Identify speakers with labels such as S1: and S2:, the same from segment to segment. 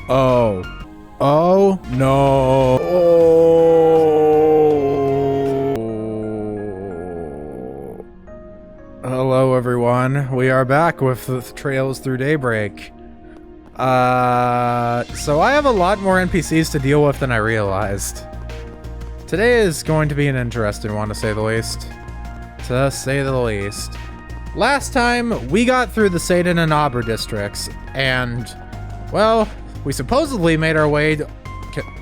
S1: Oh. Oh, no. Oh. Hello, everyone. We are back with the Trails Through Daybreak. So I have a lot more NPCs to deal with than I realized. Today is going to be an interesting one, to say the least. To say the least. Last time, we got through the Satan and Abra districts, and, well, we supposedly made our way to,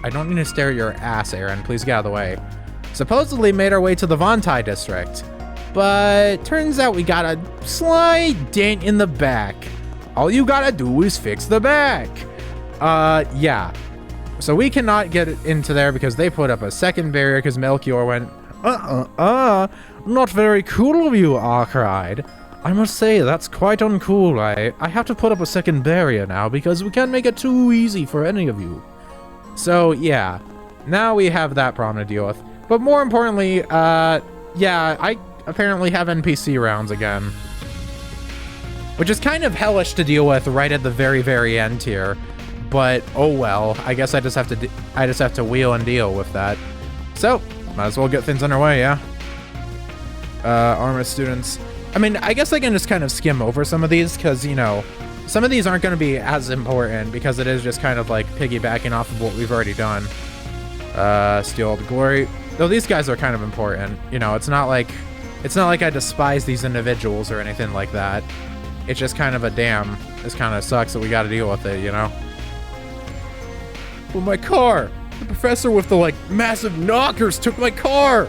S1: I don't need to stare at your ass, Aaron. Please get out of the way. Supposedly made our way to the Vontai district, but turns out we got a slight dent in the back. All you gotta do is fix the back. Yeah. So we cannot get into there because they put up a second barrier because Melchior went, not very cool of you, Arkride. I must say, that's quite uncool. I have to put up a second barrier now because we can't make it too easy for any of you. So, yeah. Now we have that problem to deal with. But more importantly, yeah, I apparently have NPC rounds again. Which is kind of hellish to deal with right at the very, very end here. But, oh well. I guess I just have to wheel and deal with that. So, might as well get things underway, yeah? Arma students. I mean, I guess I can just kind of skim over some of these because, you know, some of these aren't going to be as important because it is just kind of like piggybacking off of what we've already done. Steal all the glory. Though these guys are kind of important. You know, it's not like I despise these individuals or anything like that. It's just kind of a damn. This kind of sucks that we got to deal with it, you know? Well, my car! The professor with the, like, massive knockers took my car!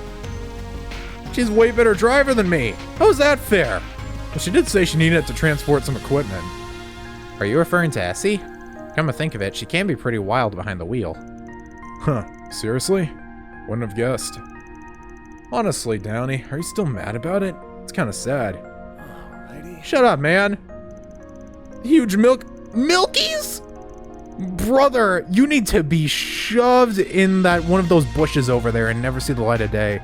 S1: She's a way better driver than me. How's that fair? Well, she did say she needed it to transport some equipment. Are you referring to Essie? Come to think of it, she can be pretty wild behind the wheel. Huh, seriously? Wouldn't have guessed. Honestly, Downey, are you still mad about it? It's kind of sad. Alrighty. Shut up, man. Huge Milkies? Brother, you need to be shoved in that one of those bushes over there and never see the light of day.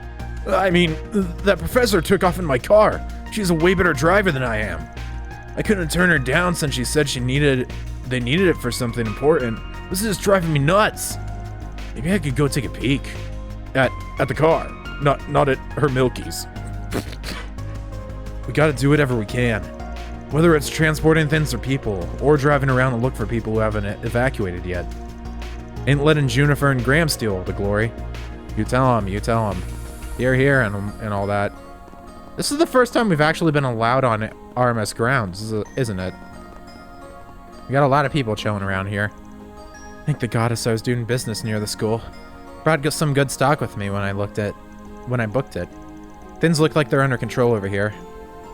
S1: I mean, that professor took off in my car. She's a way better driver than I am. I couldn't turn her down since she said they needed it for something important. This is just driving me nuts. Maybe I could go take a peek. At the car. Not at her Milkies. We gotta do whatever we can. Whether it's transporting things or people, or driving around to look for people who haven't evacuated yet. Ain't letting Juniper and Graham steal all the glory. You tell them. Here, and all that. This is the first time we've actually been allowed on RMS grounds, isn't it? We got a lot of people chilling around here. Thank the goddess I was doing business near the school. Brought some good stock with me when I booked it. Things look like they're under control over here.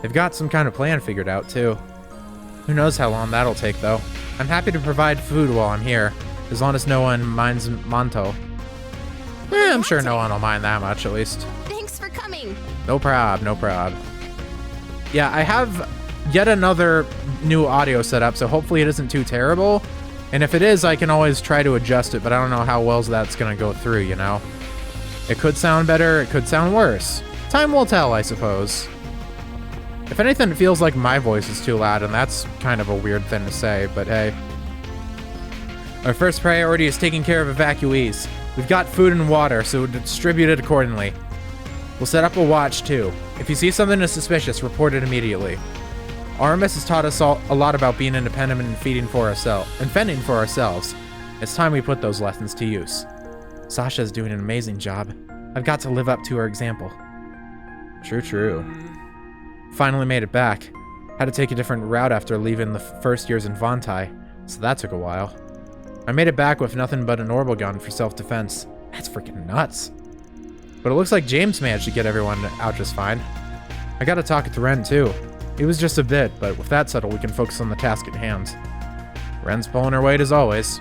S1: They've got some kind of plan figured out, too. Who knows how long that'll take, though. I'm happy to provide food while I'm here, as long as no one minds Monto. I'm sure no one will mind that much, at least.
S2: Thanks for coming.
S1: No prob. Yeah, I have yet another new audio set up, so hopefully it isn't too terrible. And if it is, I can always try to adjust it, but I don't know how well that's going to go through, you know? It could sound better, it could sound worse. Time will tell, I suppose. If anything, it feels like my voice is too loud, and that's kind of a weird thing to say, but hey. Our first priority is taking care of evacuees. We've got food and water, so we'll distribute it accordingly. We'll set up a watch, too. If you see something that's suspicious, report it immediately. RMS has taught us a lot about being independent and fending for ourselves. It's time we put those lessons to use. Sasha's doing an amazing job. I've got to live up to her example. True. Finally made it back. Had to take a different route after leaving the first years in Vontai, so that took a while. I made it back with nothing but an orbital gun for self-defense. That's freaking nuts. But it looks like James managed to get everyone out just fine. I gotta talk to Ren too. It was just a bit, but with that settled, we can focus on the task at hand. Ren's pulling her weight as always.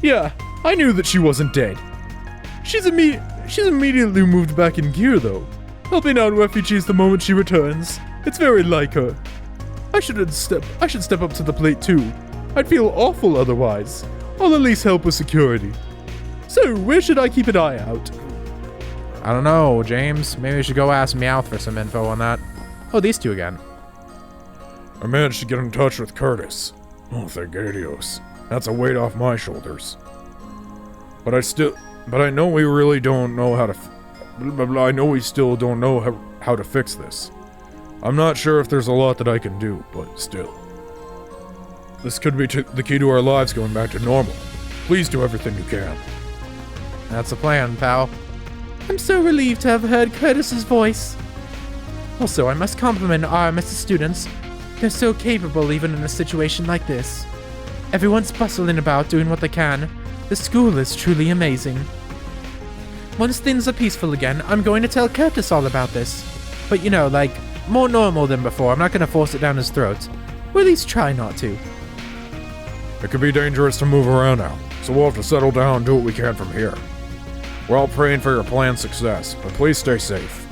S1: Yeah, I knew that she wasn't dead. She's immediately moved back in gear though, helping out refugees the moment she returns. It's very like her. I should step up to the plate too. I'd feel awful otherwise. I'll at least help with security. So, where should I keep an eye out? I don't know, James. Maybe we should go ask Meowth for some info on that. Oh, these two again. I managed to get in touch with Curtis. Oh, thank Dios.
S2: That's a weight off my shoulders. But I know we really don't know how to... I know we still don't know how to fix this. I'm not sure if there's a lot that I can do, but still. This could be the key to our lives going back to normal. Please do everything you can.
S1: That's the plan, pal.
S3: I'm so relieved to have heard Curtis's voice. Also, I must compliment RMS's students. They're so capable even in a situation like this. Everyone's bustling about doing what they can. The school is truly amazing. Once things are peaceful again, I'm going to tell Curtis all about this. But you know, like, more normal than before. I'm not going to force it down his throat. Or at least try not to.
S2: It could be dangerous to move around now, so we'll have to settle down and do what we can from here. We're all praying for your plan's success, but please stay safe.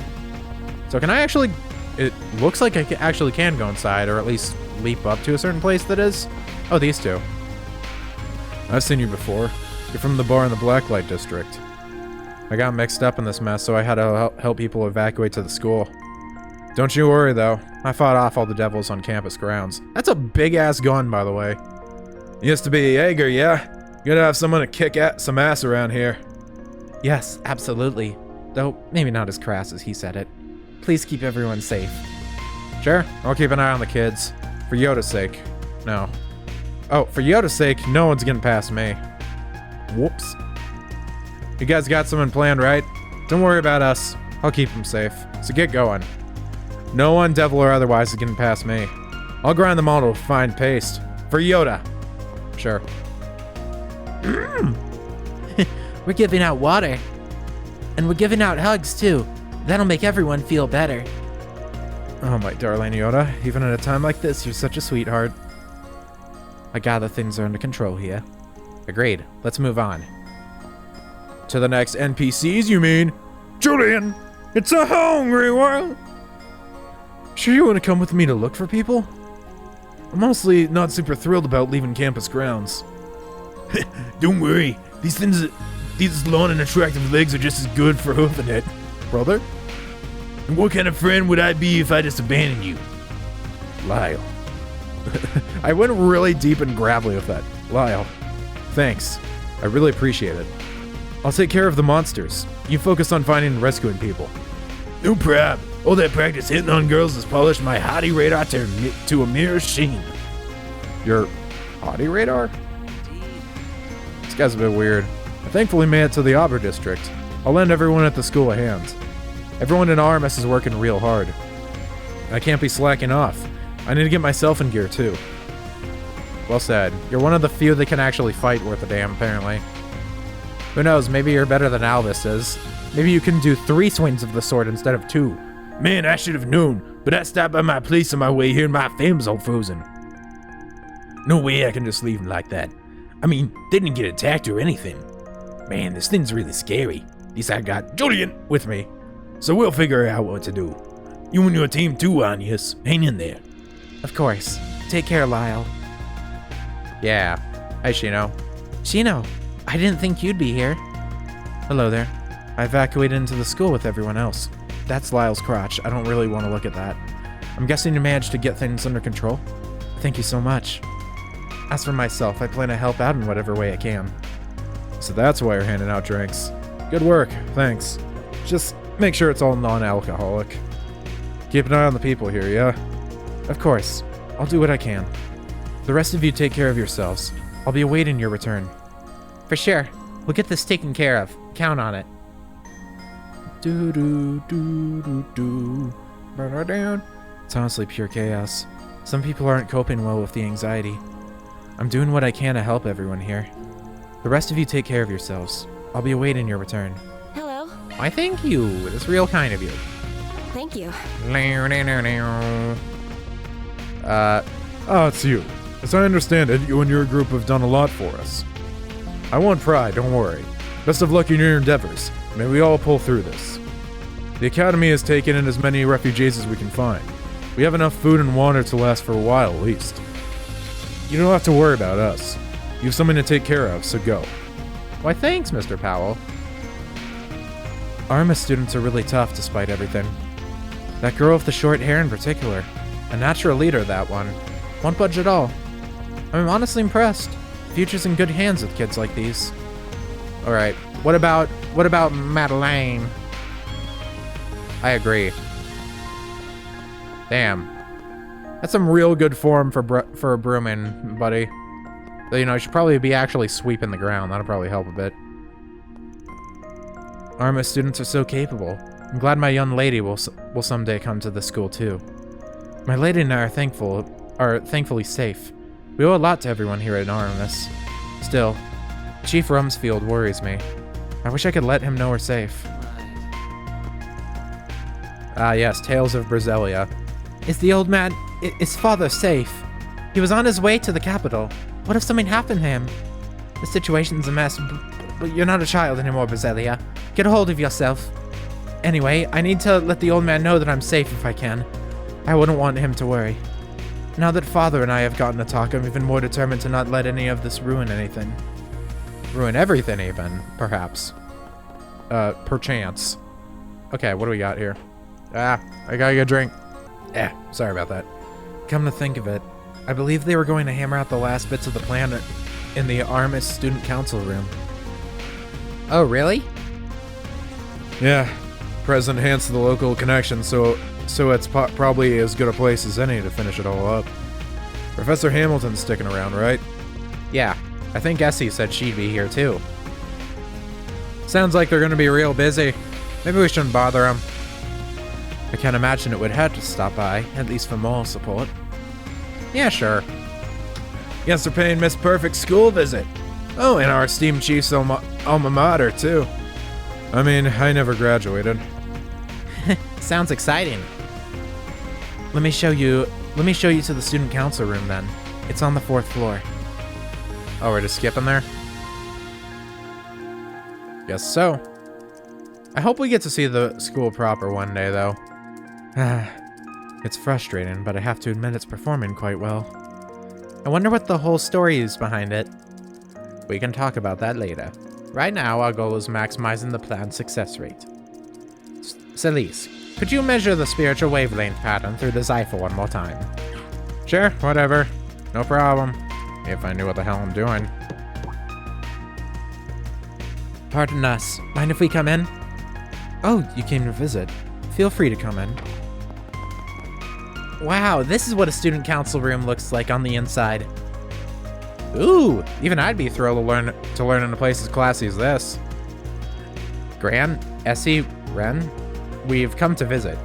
S1: So can I actually... It looks like I actually can go inside, or at least leap up to a certain place that is. Oh, these two.
S2: I've seen you before. You're from the bar in the Blacklight District.
S1: I got mixed up in this mess, so I had to help people evacuate to the school. Don't you worry, though. I fought off all the devils on campus grounds. That's a big-ass gun, by the way.
S2: Used to be a Jaeger, yeah? You gotta have someone to kick some ass around here.
S3: Yes, absolutely. Though, maybe not as crass as he said it. Please keep everyone safe.
S1: Sure, I'll keep an eye on the kids. For Yoda's sake. No. Oh, for Yoda's sake, no one's getting past me. Whoops. You guys got something planned, right? Don't worry about us. I'll keep them safe. So get going. No one, devil or otherwise, is getting past me. I'll grind them all to a fine paste. For Yoda. Sure.
S3: We're giving out water. And we're giving out hugs, too. That'll make everyone feel better.
S1: Oh, my darling Yoda. Even at a time like this, you're such a sweetheart. I gather things are under control here. Agreed. Let's move on. To the next NPCs, you mean?
S2: Julian, it's a hungry world.
S1: Sure you want to come with me to look for people?
S2: I'm honestly not super thrilled about leaving campus grounds. Don't worry, these long and attractive legs are just as good for hoofing it.
S1: Brother?
S2: And what kind of friend would I be if I just abandoned you?
S1: Lyle. I went really deep and gravelly with that. Lyle. Thanks. I really appreciate it. I'll take care of the monsters. You focus on finding and rescuing people.
S2: No prob. All that practice hitting on girls has polished my hottie radar to a mere sheen.
S1: Your hottie radar? This guy's a bit weird. I thankfully made it to the Auburn district. I'll lend everyone at the school a hand. Everyone in RMS is working real hard. I can't be slacking off. I need to get myself in gear too. Well said. You're one of the few that can actually fight worth a damn, apparently. Who knows, maybe you're better than Alvis is. Maybe you can do 3 swings of the sword instead of 2.
S2: Man, I should have known, but I stopped by my place on my way here and my fam's all frozen. No way I can just leave them like that. I mean, they didn't get attacked or anything. Man, this thing's really scary. At least I got Julian with me, so we'll figure out what to do. You and your team too, Anyas. Hang in there.
S3: Of course. Take care, Lyle.
S1: Yeah. Hi, Shino.
S3: Shino, I didn't think you'd be here.
S1: Hello there. I evacuated into the school with everyone else. That's Lyle's crotch. I don't really want to look at that. I'm guessing you managed to get things under control? Thank you so much. As for myself, I plan to help out in whatever way I can. So that's why you're handing out drinks. Good work, thanks. Just make sure it's all non-alcoholic. Keep an eye on the people here, yeah? Of course. I'll do what I can. The rest of you take care of yourselves. I'll be awaiting your return.
S3: For sure. We'll get this taken care of. Count on it.
S1: Do do do do do. Down. It's honestly pure chaos. Some people aren't coping well with the anxiety. I'm doing what I can to help everyone here. The rest of you take care of yourselves. I'll be awaiting your return.
S4: Hello.
S1: Why, thank you. It's real kind of you.
S4: Thank you.
S2: Oh, it's you. As I understand it, you and your group have done a lot for us. I won't pry, don't worry. Best of luck in your endeavors. May we all pull through this. The Academy has taken in as many refugees as we can find. We have enough food and water to last for a while at least. You don't have to worry about us. You have something to take care of, so go.
S1: Why, thanks, Mr. Powell. RMS students are really tough despite everything. That girl with the short hair in particular. A natural leader, that one. Won't budge at all. I'm honestly impressed. future's in good hands with kids like these. All right. What about Madeleine? I agree. Damn. That's some real good form for a brooming, buddy. But, you know, you should probably be actually sweeping the ground. That'll probably help a bit. Arma students are so capable. I'm glad my young lady will someday come to the school too. My lady and I are thankfully safe. We owe a lot to everyone here at Artemis. Still, Chief Rumsfield worries me. I wish I could let him know we're safe. Ah, yes, Tales of Brazelia.
S3: Is the old man... Is father safe? He was on his way to the capital. What if something happened to him? The situation's a mess, but you're not a child anymore, Brazelia. Get a hold of yourself. Anyway, I need to let the old man know that I'm safe if I can. I wouldn't want him to worry. Now that father and I have gotten to talk, I'm even more determined to not let any of this ruin anything.
S1: Ruin everything even, perhaps. Perchance. Okay, what do we got here? Ah, I gotta get a drink. Sorry about that.
S3: Come to think of it, I believe they were going to hammer out the last bits of the plan in the Artemis Student Council room.
S1: Oh, really?
S2: Yeah. President hands to the local connection, so it's probably as good a place as any to finish it all up. Professor Hamilton's sticking around, right?
S1: Yeah, I think Essie said she'd be here too. Sounds like they're gonna be real busy. Maybe we shouldn't bother them.
S3: I can't imagine it would hurt to stop by, at least for moral support.
S1: Yeah, sure.
S2: Yes, they're paying Miss Perfect school visit. Oh, and our esteemed chief's alma mater, too. I mean, I never graduated.
S3: Sounds exciting. Let me show you to the student council room then. It's on the 4th floor.
S1: Oh, we're just skipping there? Guess so. I hope we get to see the school proper one day, though.
S3: It's frustrating, but I have to admit it's performing quite well. I wonder what the whole story is behind it.
S1: We can talk about that later. Right now, our goal is maximizing the plan's success rate. Celise, could you measure the spiritual wavelength pattern through the Zypher one more time? Sure, whatever. No problem. If I knew what the hell I'm doing.
S3: Pardon us. Mind if we come in? Oh, you came to visit. Feel free to come in. Wow, this is what a student council room looks like on the inside.
S1: Ooh, even I'd be thrilled to learn in a place as classy as this. Gran, Essie, Ren, we've come to visit.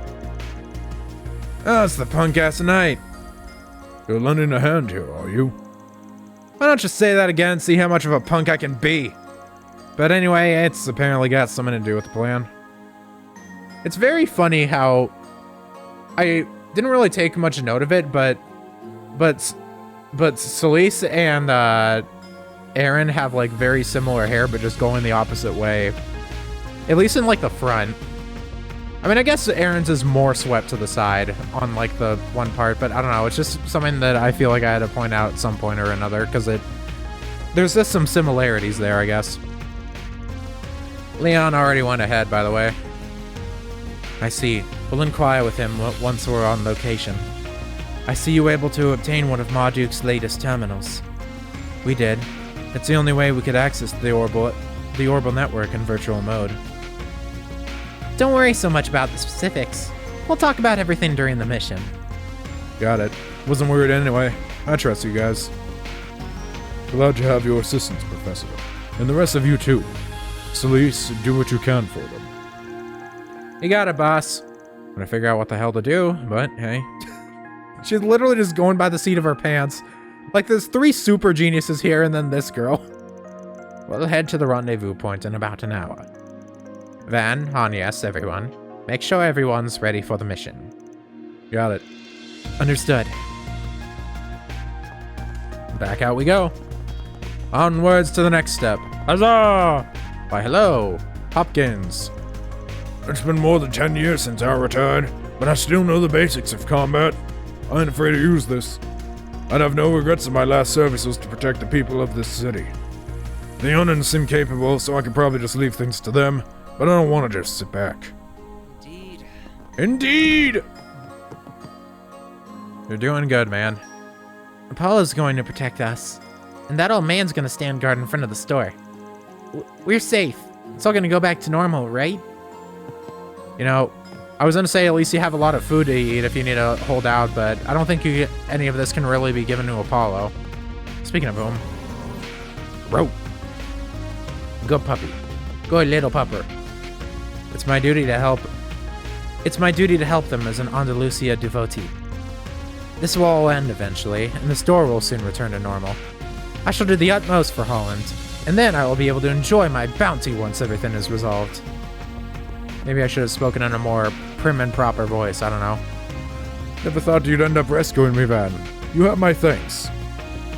S2: Oh, it's the punk-ass night. You're lending a hand here, are you?
S1: Why don't you say that again, see how much of a punk I can be? But anyway, it's apparently got something to do with the plan. It's very funny how I didn't really take much note of it, but Celise and Aaron have like very similar hair, but just going the opposite way. At least in like the front. I mean, I guess Aaron's is more swept to the side on like the one part, but I don't know. It's just something that I feel like I had to point out at some point or another because there's just some similarities there, I guess. Leon already went ahead, by the way.
S3: I see. We'll inquire with him once we're on location. I see you were able to obtain one of Marduke's latest terminals. We did. It's the only way we could access the orbital network in virtual mode. Don't worry so much about the specifics. We'll talk about everything during the mission.
S2: Got it. Wasn't worried anyway. I trust you guys. Glad to have your assistance, Professor. And the rest of you too. Celise, do what you can for them.
S1: You got it, boss. I'm gonna figure out what the hell to do, but hey. She's literally just going by the seat of her pants. Like, there's 3 super geniuses here and then this girl. We'll head to the rendezvous point in about an hour. Van, Han, yes, everyone. Make sure everyone's ready for the mission.
S2: Got it.
S3: Understood.
S1: Back out we go. Onwards to the next step. Huzzah! Why, hello, Hopkins.
S2: It's been more than 10 years since I retired, but I still know the basics of combat. I ain't afraid to use this. I'd have no regrets if my last service was to protect the people of this city. The Onnins seem capable, so I could probably just leave things to them, but I don't want to just sit back.
S4: Indeed.
S2: Indeed!
S1: You're doing good, man.
S3: Apollo's going to protect us. And that old man's gonna stand guard in front of the store. We're safe. It's all gonna go back to normal, right?
S1: You know, I was gonna say at least you have a lot of food to eat if you need to hold out, but I don't think any of this can really be given to Apollo. Speaking of whom, Rope. Good puppy. Good little pupper. It's my duty to help. It's my duty to help them as an Andalusia devotee. This will all end eventually, and the store will soon return to normal. I shall do the utmost for Holland, and then I will be able to enjoy my bounty once everything is resolved. Maybe I should have spoken in a more prim and proper voice, I don't know.
S2: Never thought you'd end up rescuing me, Van. You have my thanks.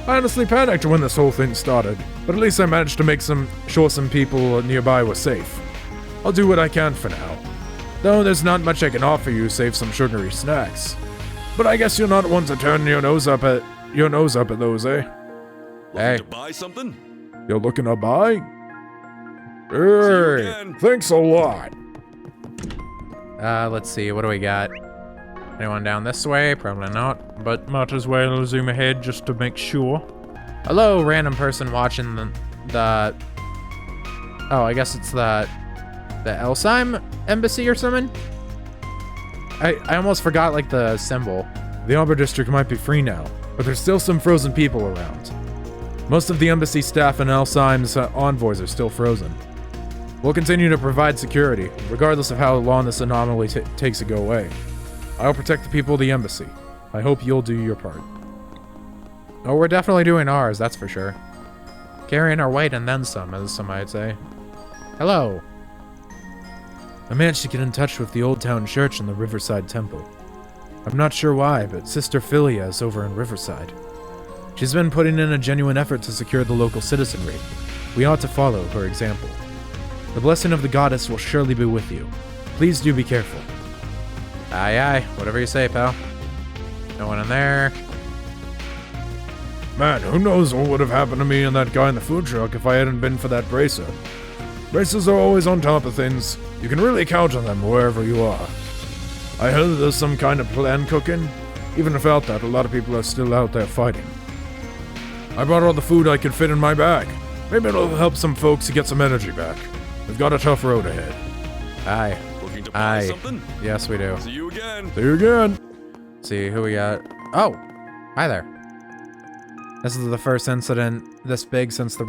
S2: I honestly panicked when this whole thing started, but at least I managed to make sure some people nearby were safe. I'll do what I can for now. Though there's not much I can offer you save some sugary snacks. But I guess you're not one to turn your nose up at those, eh?
S1: Hey.
S4: To buy something?
S2: You're looking to buy? Hey, thanks a lot.
S1: Let's see, what do we got? Anyone down this way? Probably not, but might as well zoom ahead just to make sure. Hello, random person watching the oh, I guess it's the Elsheim embassy or something? I almost forgot, like, the symbol.
S2: The Arbor District might be free now, but there's still some frozen people around. Most of the embassy staff and Elsheim's envoys are still frozen. We'll continue to provide security, regardless of how long this anomaly takes to go away. I'll protect the people of the embassy. I hope you'll do your part.
S1: Oh, we're definitely doing ours, that's for sure. Carrying our weight and then some, as some might say. Hello.
S2: I managed to get in touch with the Old Town Church and the Riverside Temple. I'm not sure why, but Sister Philia is over in Riverside. She's been putting in a genuine effort to secure the local citizenry. We ought to follow her example. The blessing of the goddess will surely be with you. Please do be careful.
S1: Aye, aye. Whatever you say, pal. No one in there.
S2: Man, who knows what would have happened to me and that guy in the food truck if I hadn't been for that bracer. Bracers are always on top of things. You can really count on them wherever you are. I heard there's some kind of plan cooking. Even without that, a lot of people are still out there fighting. I brought all the food I could fit in my bag. Maybe it'll help some folks to get some energy back. We've got a tough road ahead.
S1: Aye.
S4: Looking to buy
S1: Aye.
S4: something?
S1: Yes, we do.
S4: See you again.
S2: See you again.
S1: Let's see, who we got? Oh! Hi there. This is the first incident this big since the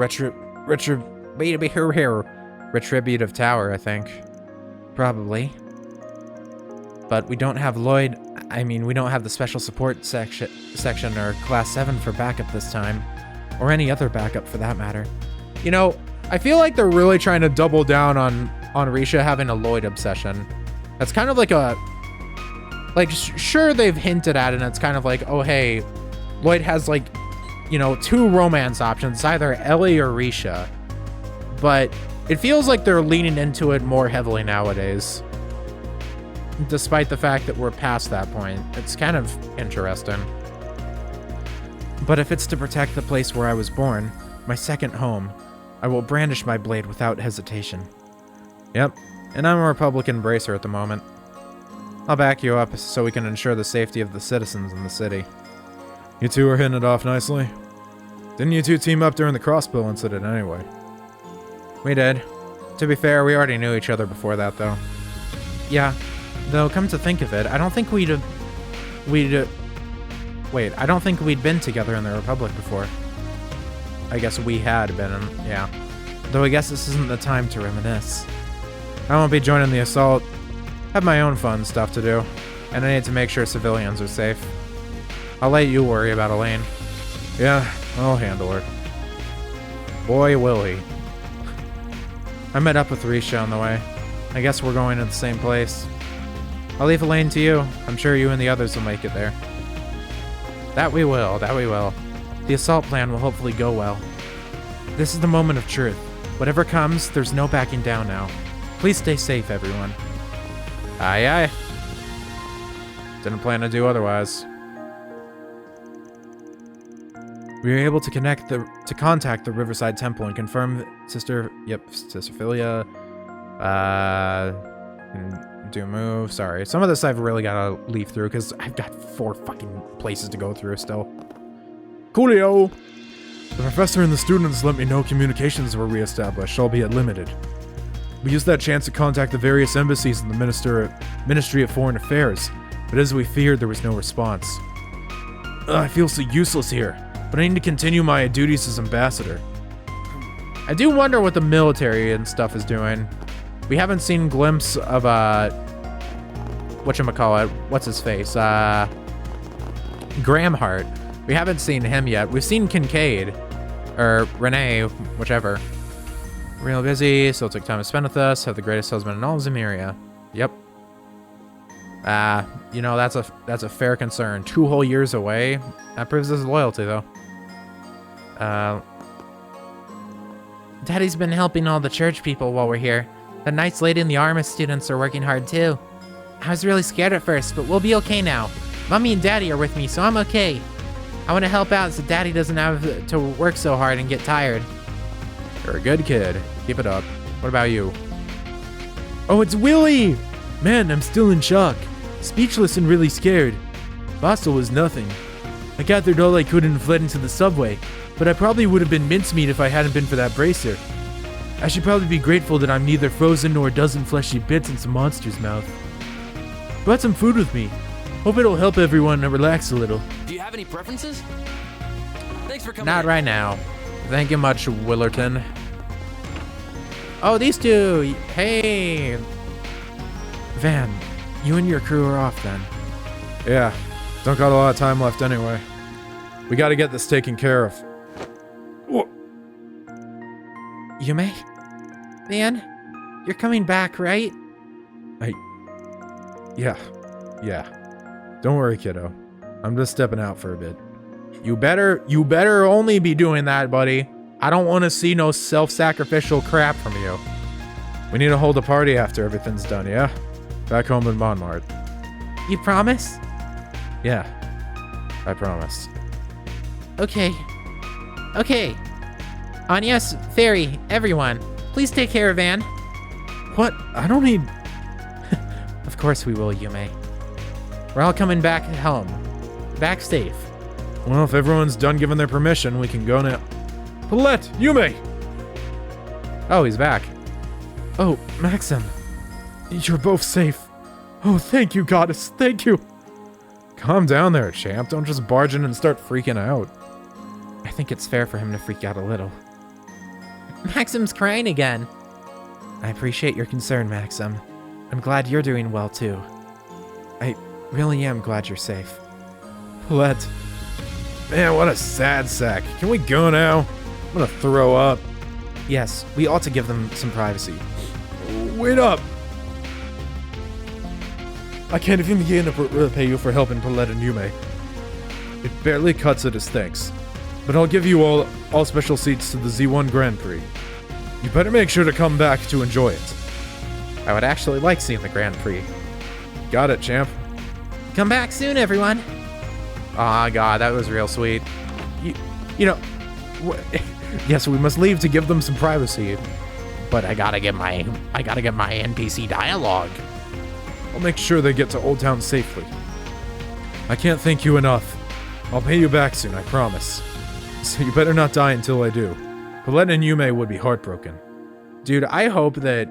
S1: Retributive Tower, I think. Probably. But we don't have Lloyd. I mean, we don't have the special support section or class 7 for backup this time. Or any other backup for that matter. You know, I feel like they're really trying to double down on Risha having a Lloyd obsession. That's kind of like a... Like, sure, they've hinted at it, and it's kind of like, oh, hey, Lloyd has, like, you know, 2 romance options, either Ellie or Risha. But it feels like they're leaning into it more heavily nowadays. Despite the fact that we're past that point. It's kind of interesting. But if it's to protect the place where I was born, my second home, I will brandish my blade without hesitation. Yep, and I'm a Republican bracer at the moment. I'll back you up so we can ensure the safety of the citizens in the city.
S2: You two are hitting it off nicely. Didn't you two team up during the crossbow incident anyway?
S1: We did. To be fair, we already knew each other before that, though. Yeah, though come to think of it, I don't think wait, I don't think we'd been together in the Republic before. I guess we had been, yeah. Though I guess this isn't the time to reminisce. I won't be joining the assault. Have my own fun stuff to do, and I need to make sure civilians are safe. I'll let you worry about Elaine.
S2: Yeah, I'll handle her.
S1: Boy, will he. I met up with Risha on the way. I guess we're going to the same place. I'll leave Elaine to you. I'm sure you and the others will make it there. That we will, that we will. The assault plan will hopefully go well. This is the moment of truth. Whatever comes, there's no backing down now. Please stay safe, everyone. Aye, aye. Didn't plan to do otherwise. We were able to contact the Riverside Temple and confirm Sister Philia, can do a move. Sorry, some of this I've really got to leaf through because I've got 4 fucking places to go through still.
S2: Coolio! The professor and the students let me know communications were reestablished, albeit limited. We used that chance to contact the various embassies in the Ministry of Foreign Affairs, but as we feared, there was no response. I feel so useless here, but I need to continue my duties as ambassador.
S1: I do wonder what the military and stuff is doing. We haven't seen glimpse of, whatchamacallit, what's his face, Gramhart. We haven't seen him yet. We've seen Kincaid, or Renee, whichever. Real busy, still took time to spend with us, have the greatest salesman in all of Zemuria. Yep. You know, that's a fair concern. 2 whole years away. That proves his loyalty, though.
S3: Daddy's been helping all the church people while we're here. The Knights Lady and the Arma students are working hard, too. I was really scared at first, but we'll be okay now. Mommy and Daddy are with me, so I'm okay. I want to help out so Daddy doesn't have to work so hard and get tired.
S1: You're a good kid. Keep it up. What about you?
S2: Oh, it's Willie! Man, I'm still in shock. Speechless and really scared. Fossil was nothing. I gathered all I could and fled into the subway, but I probably would have been mincemeat if I hadn't been for that bracer. I should probably be grateful that I'm neither frozen nor a dozen fleshy bits in some monster's mouth. Brought some food with me. Hope it'll help everyone relax a little.
S4: Do you have any preferences? Thanks for coming.
S1: Not right now. Thank you much, Willerton. Oh, these two. Hey.
S2: Van, you and your crew are off then. Yeah, don't got a lot of time left anyway. We gotta get this taken care of. Whoa.
S3: Yume? Van? You're coming back, right?
S2: Yeah. Don't worry, kiddo. I'm just stepping out for a bit.
S1: You better only be doing that, buddy. I don't want to see no self-sacrificial crap from you.
S2: We need to hold a party after everything's done, yeah? Back home in Montmartre.
S3: You promise?
S2: Yeah, I promise.
S3: Okay. Anyas, Fairy, everyone, please take care of Van.
S2: What? I don't need...
S3: Of course we will, Yume. We're all coming back home. Back safe.
S2: Well, if everyone's done giving their permission, we can go now. Paulette, Yume!
S1: Oh, he's back.
S2: Oh, Maxim. You're both safe. Oh, thank you, goddess. Thank you. Calm down there, champ. Don't just barge in and start freaking out.
S3: I think it's fair for him to freak out a little. Maxim's crying again. I appreciate your concern, Maxim. I'm glad you're doing well, too. I really am glad you're safe.
S2: Paulette. Man, what a sad sack. Can we go now? I'm gonna throw up.
S3: Yes, we ought to give them some privacy.
S2: Wait up! I can't even begin to repay you for helping Paulette and Yume. It barely cuts it as thanks. But I'll give you all special seats to the Z1 Grand Prix. You better make sure to come back to enjoy it.
S1: I would actually like seeing the Grand Prix.
S2: Got it, champ.
S3: Come back soon, everyone.
S1: Aw, God, that was real sweet. You know, yes, we must leave to give them some privacy, but I gotta get my NPC dialogue.
S2: I'll make sure they get to Old Town safely. I can't thank you enough. I'll pay you back soon, I promise. So you better not die until I do. Paulette and Yume would be heartbroken.
S1: Dude, I hope that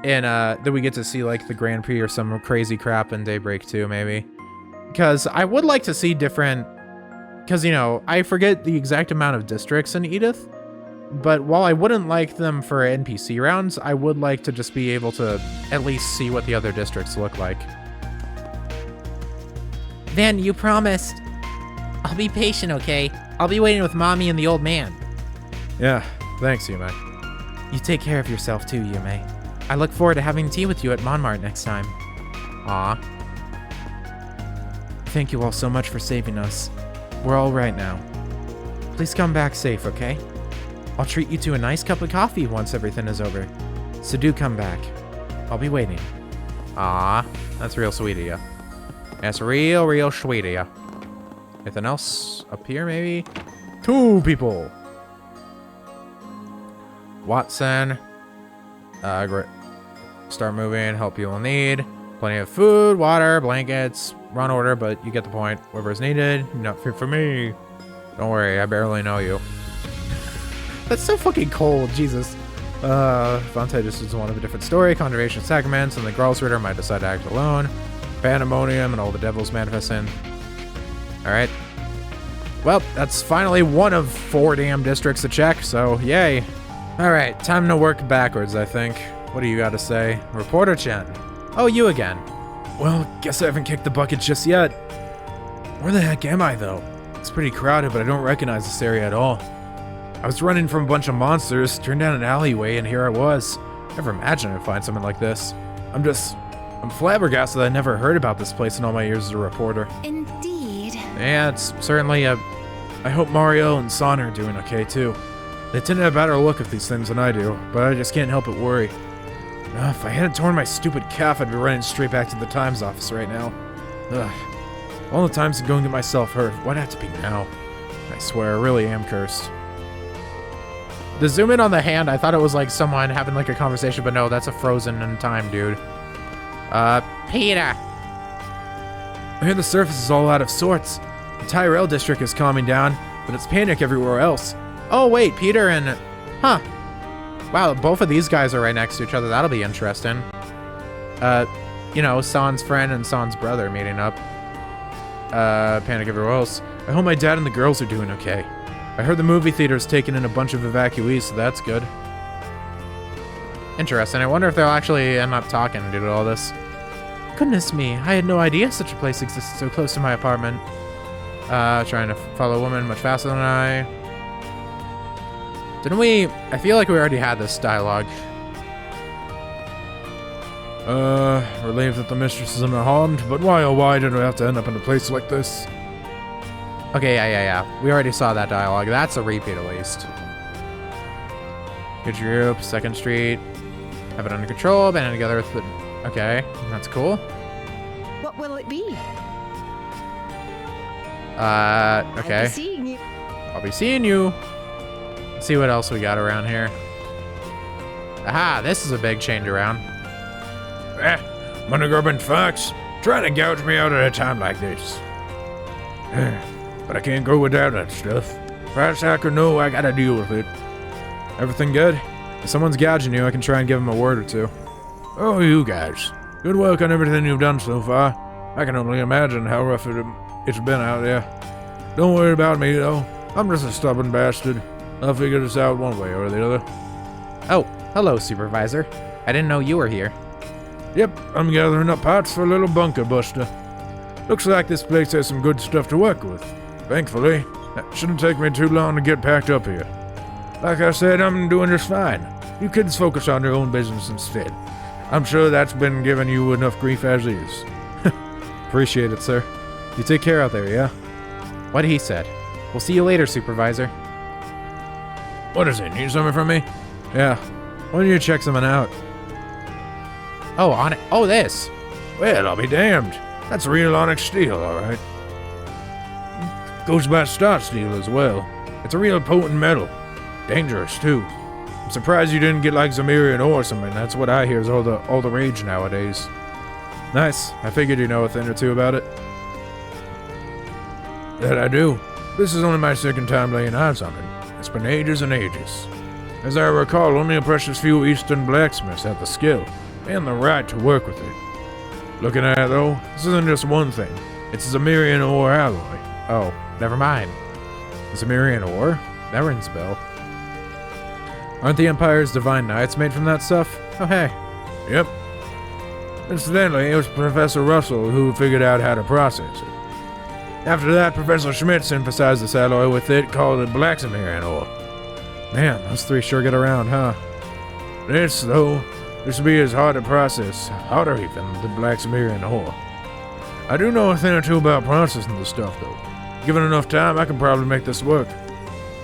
S1: that we get to see like the Grand Prix or some crazy crap in Daybreak too, maybe. Because I would like to see different... Because, you know, I forget the exact amount of districts in Edith, but while I wouldn't like them for NPC rounds, I would like to just be able to at least see what the other districts look like.
S3: Van, you promised. I'll be patient, okay? I'll be waiting with Mommy and the old man.
S2: Yeah, thanks, Yume.
S3: You take care of yourself too, Yume. I look forward to having tea with you at Montmartre next time.
S1: Aw.
S3: Thank you all so much for saving us. We're all right now. Please come back safe, okay? I'll treat you to a nice cup of coffee once everything is over. So do come back. I'll be waiting.
S1: Aw, that's real sweet of you. That's real sweet of you. Anything else up here, maybe? 2 people. Watson. Great. Start moving, help people in need. Plenty of food, water, blankets. Run order, but you get the point. Whatever is needed, not fit for me. Don't worry, I barely know you. That's so fucking cold, Jesus. Fonte just is one of a different story. Conjuration sacraments, and the Gralls Ritter might decide to act alone. Pandemonium and all the devils manifesting. Alright. Well, that's finally one of 4 damn districts to check, so yay. Alright, time to work backwards, I think. What do you got to say? Reporter Chen. Oh, you again.
S2: Well, guess I haven't kicked the bucket just yet. Where the heck am I, though? It's pretty crowded, but I don't recognize this area at all. I was running from a bunch of monsters, turned down an alleyway, and here I was. Never imagined I'd find something like this. I'm flabbergasted that I never heard about this place in all my years as a reporter.
S5: Indeed.
S1: Yeah, it's certainly a...
S2: I hope Mario and Son are doing okay, too. They tend to have a better look at these things than I do, but I just can't help but worry. If I hadn't torn my stupid calf, I'd be running straight back to the Times office right now. Ugh. All the times to go and get myself hurt, why'd it have to be now? I swear, I really am cursed.
S1: The zoom in on the hand, I thought it was like someone having like a conversation, but no, that's a frozen in time, dude. Peter.
S2: I hear the surface is all out of sorts. The Tyrell district is calming down, but it's panic everywhere else.
S1: Oh, wait, Peter and... Huh. Wow, both of these guys are right next to each other. That'll be interesting. You know, San's friend and San's brother meeting up. Panic everywhere else. I hope my dad and the girls are doing okay. I heard the movie theater's taking in a bunch of evacuees, so that's good. Interesting. I wonder if they'll actually end up talking due to all this.
S3: Goodness me, I had no idea such a place existed so close to my apartment.
S1: Trying to follow a woman much faster than I... Didn't we... I feel like we already had this dialogue.
S2: Relieved that the mistress is unharmed, but why oh why did I have to end up in a place like this?
S1: Okay, yeah. We already saw that dialogue. That's a repeat at least. Good group, 2nd Street. Have it under control, banding together with the... Okay, that's cool.
S5: What will it be?
S1: Okay.
S5: I'll be seeing you.
S1: I'll be seeing you. Let's see what else we got around here. Aha, this is a big change around.
S2: Money grubbing fox, trying to gouge me out at a time like this. But I can't go without that stuff. Fast hacker, no, I gotta deal with it.
S1: Everything good? If someone's gouging you, I can try and give them a word or two.
S2: Oh, you guys. Good work on everything you've done so far. I can only imagine how rough it's been out there. Don't worry about me, though. I'm just a stubborn bastard. I'll figure this out one way or the other.
S1: Oh, hello, Supervisor. I didn't know you were here.
S2: Yep, I'm gathering up parts for a little bunker buster. Looks like this place has some good stuff to work with. Thankfully, it shouldn't take me too long to get packed up here. Like I said, I'm doing just fine. You kids focus on your own business instead. I'm sure that's been giving you enough grief as is.
S1: Appreciate it, sir. You take care out there, yeah? What he said. We'll see you later, Supervisor.
S2: What is it? Need something from me?
S1: Yeah. Why don't you check something out? Oh, on it. Oh, this.
S2: Well, I'll be damned. That's real onyx steel, alright. Goes by star steel as well. It's a real potent metal. Dangerous, too. I'm surprised you didn't get like Zamirian ore or something. That's what I hear is all the rage nowadays.
S1: Nice. I figured you know a thing or two about it.
S2: That I do. This is only my 2nd time laying eyes on it. It's been ages and ages. As I recall, only a precious few Eastern blacksmiths have the skill and the right to work with it. Looking at it, though, this isn't just one thing. It's a Zamirian ore alloy.
S1: Oh, never mind. Zamirian ore? That rings a bell. Aren't the Empire's divine knights made from that stuff? Oh, hey.
S2: Yep. Incidentally, it was Professor Russell who figured out how to process it. After that, Professor Schmidt synthesized this alloy with it, called it Black Zamirian ore.
S1: Man, those 3 sure get around, huh?
S2: This will be as hard to process, harder even, than Black Zamirian ore. I do know a thing or two about processing this stuff, though. Given enough time, I can probably make this work.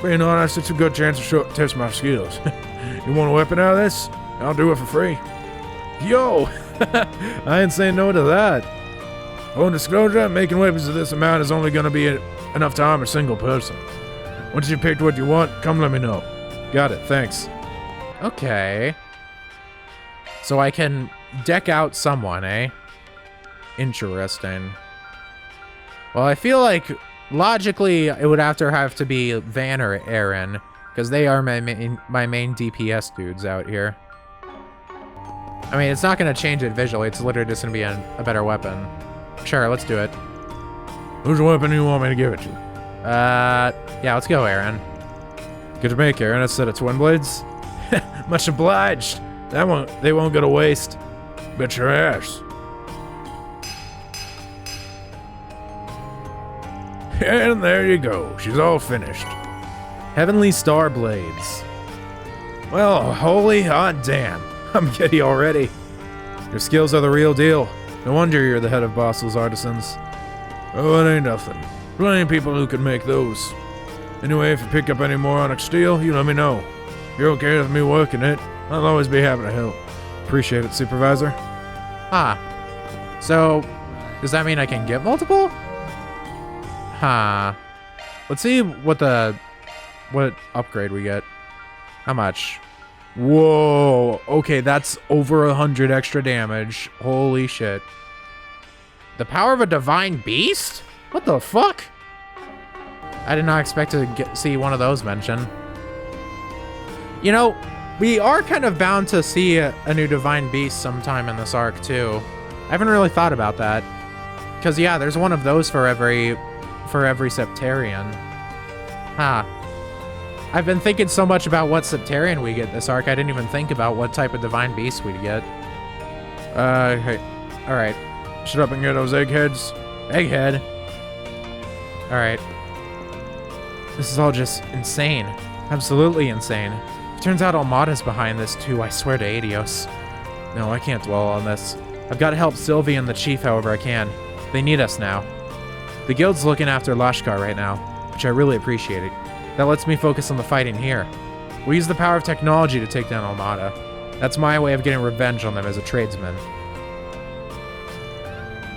S2: Being honest, it's a good chance to test my skills. You want a weapon out of this? I'll do it for free.
S1: Yo! I ain't saying no to that.
S2: Full disclosure, making weapons of this amount is only going to be enough to harm a single person. Once you've picked what you want, come let me know.
S1: Got it, thanks. Okay. So I can deck out someone, eh? Interesting. Well, I feel like logically it would have to be Van or Aaron. because they are my main DPS dudes out here. I mean, it's not going to change it visually. It's literally just going to be a better weapon. Sure, let's do it.
S2: Whose weapon do you want me to give it to?
S1: Yeah, let's go, Aaron.
S2: Good to make, Aaron. A set of twin blades? Much obliged. They won't go to waste. Bet your ass. And there you go. She's all finished. Heavenly Star Blades. Well, holy hot damn. I'm giddy already. Your skills are the real deal. No wonder you're the head of Bossel's Artisans. Oh, it ain't nothing. Plenty of people who can make those. Anyway, if you pick up any more onyx steel, you let me know. If you're okay with me working it, I'll always be happy to help. Appreciate it, Supervisor.
S1: Ah. So, does that mean I can get multiple? Huh. Let's see what upgrade we get. How much? Whoa. Okay, that's over 100 extra damage. Holy shit. The power of a divine beast? What the fuck? I did not expect to see one of those mentioned. You know, we are kind of bound to see a new divine beast sometime in this arc too. I haven't really thought about that. Because yeah, there's one of those for every Septarian. Huh. I've been thinking so much about what Septarian we get this arc, I didn't even think about what type of divine beast we'd get.
S2: Hey. Alright. Shut up and get those eggheads.
S1: Egghead? Alright. This is all just insane. Absolutely insane. Turns out Almada's behind this too, I swear to Adios. No, I can't dwell on this. I've got to help Sylvie and the Chief however I can. They need us now. The guild's looking after Lashkar right now, which I really appreciate it. That lets me focus on the fighting here. We use the power of technology to take down Almada. That's my way of getting revenge on them as a tradesman.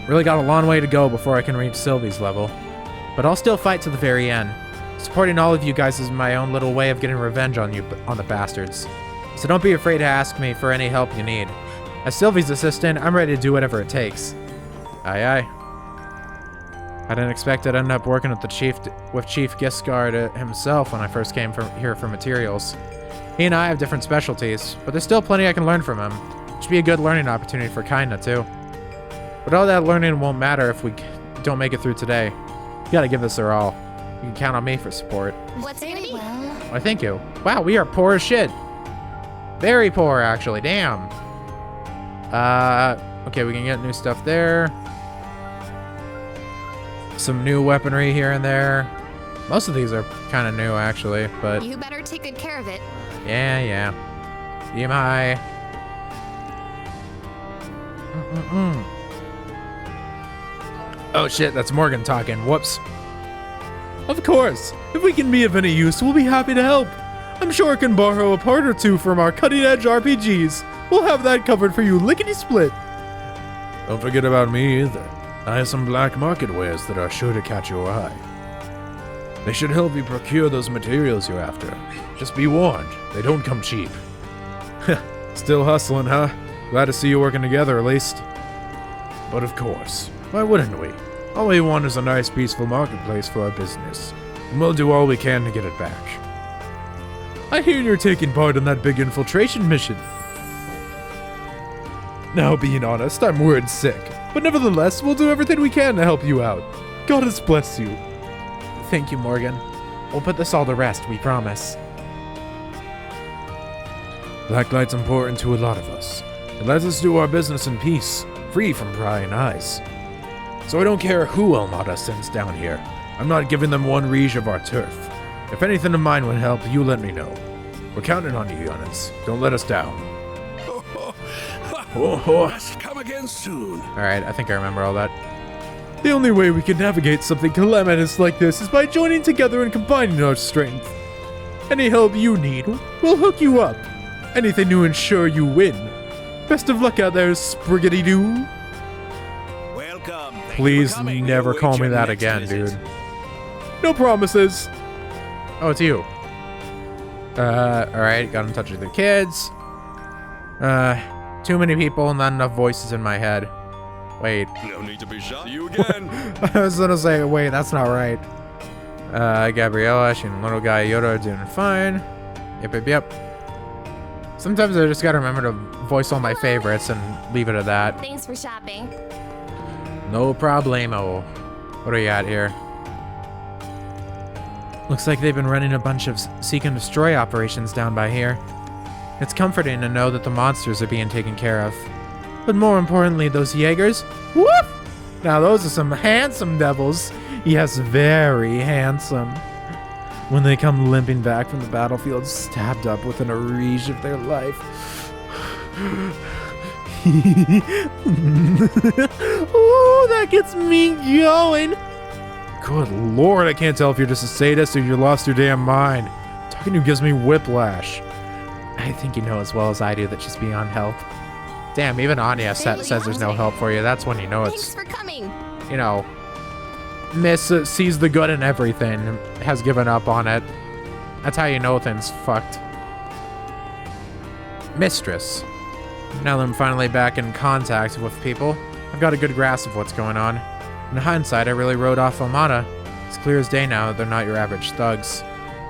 S1: Really got a long way to go before I can reach Sylvie's level. But I'll still fight to the very end. Supporting all of you guys is my own little way of getting revenge on the bastards. So don't be afraid to ask me for any help you need. As Sylvie's assistant, I'm ready to do whatever it takes. Aye aye. I didn't expect I'd end up working with Chief Giscard himself when I first came here for materials. He and I have different specialties, but there's still plenty I can learn from him. Should be a good learning opportunity for Kaina too. But all that learning won't matter if we don't make it through today. You gotta give this our all. You can count on me for support.
S5: What's it gonna be?
S1: Why, thank you. Wow, we are poor as shit. Very poor, actually. Damn. Okay, we can get new stuff there. Some new weaponry here and there. Most of these are kind of new, actually, but...
S5: You better take good care of it.
S1: Yeah. EMI. Oh shit, that's Morgan talking. Whoops.
S2: Of course. If we can be of any use, we'll be happy to help. I'm sure I can borrow a part or two from our cutting-edge RPGs. We'll have that covered for you lickety-split. Don't forget about me either. I have some black market wares that are sure to catch your eye. They should help you procure those materials you're after. Just be warned, they don't come cheap. Still hustling, huh? Glad to see you working together, at least. But of course, why wouldn't we? All we want is a nice, peaceful marketplace for our business, and we'll do all we can to get it back. I hear you're taking part in that big infiltration mission. Now, being honest, I'm word sick, but nevertheless, we'll do everything we can to help you out. Goddess bless you.
S1: Thank you, Morgan. We'll put this all to rest, we promise.
S2: Blacklight's important to a lot of us. It lets us do our business in peace, free from prying eyes. So I don't care who Almada sends down here. I'm not giving them one reach of our turf. If anything of mine would help, you let me know. We're counting on you, Giannis. Don't let us down.
S6: Come again soon.
S1: Alright, I think I remember all that.
S2: The only way we can navigate something calamitous like this is by joining together and combining our strength. Any help you need, we'll hook you up. Anything to ensure you win. Best of luck out there, Spriggity-Doo.
S6: Welcome.
S1: Please never call me that again, dude.
S2: No promises.
S1: Oh, it's you. Alright, got in touch with the kids. Too many people, not enough voices in my head. Wait.
S6: No need to be shy. See you again.
S1: I was gonna say, wait, that's not right. Gabriella, she and little guy Yoda are doing fine. Yep. Sometimes I just gotta remember to voice all my favorites and leave it at that.
S5: Thanks for shopping.
S1: No problemo. What are you at here? Looks like they've been running a bunch of seek and destroy operations down by here. It's comforting to know that the monsters are being taken care of. But more importantly, those Jaegers, whoop! Now those are some handsome devils. Yes, very handsome. When they come limping back from the battlefield, stabbed up within a reach of their life. Ooh, that gets me going.
S2: Good lord, I can't tell if you're just a sadist or you lost your damn mind. Talking to you gives me whiplash.
S1: I think you know as well as I do that she's beyond help. Damn, even Anya says there's no help for you. That's when you know it's,
S5: Thanks for coming.
S1: you know, Miss sees the good in everything, has given up on it. That's how you know things fucked. Mistress. Now that I'm finally back in contact with people, I've got a good grasp of what's going on. In hindsight, I really wrote off Almada. It's clear as day now that they're not your average thugs.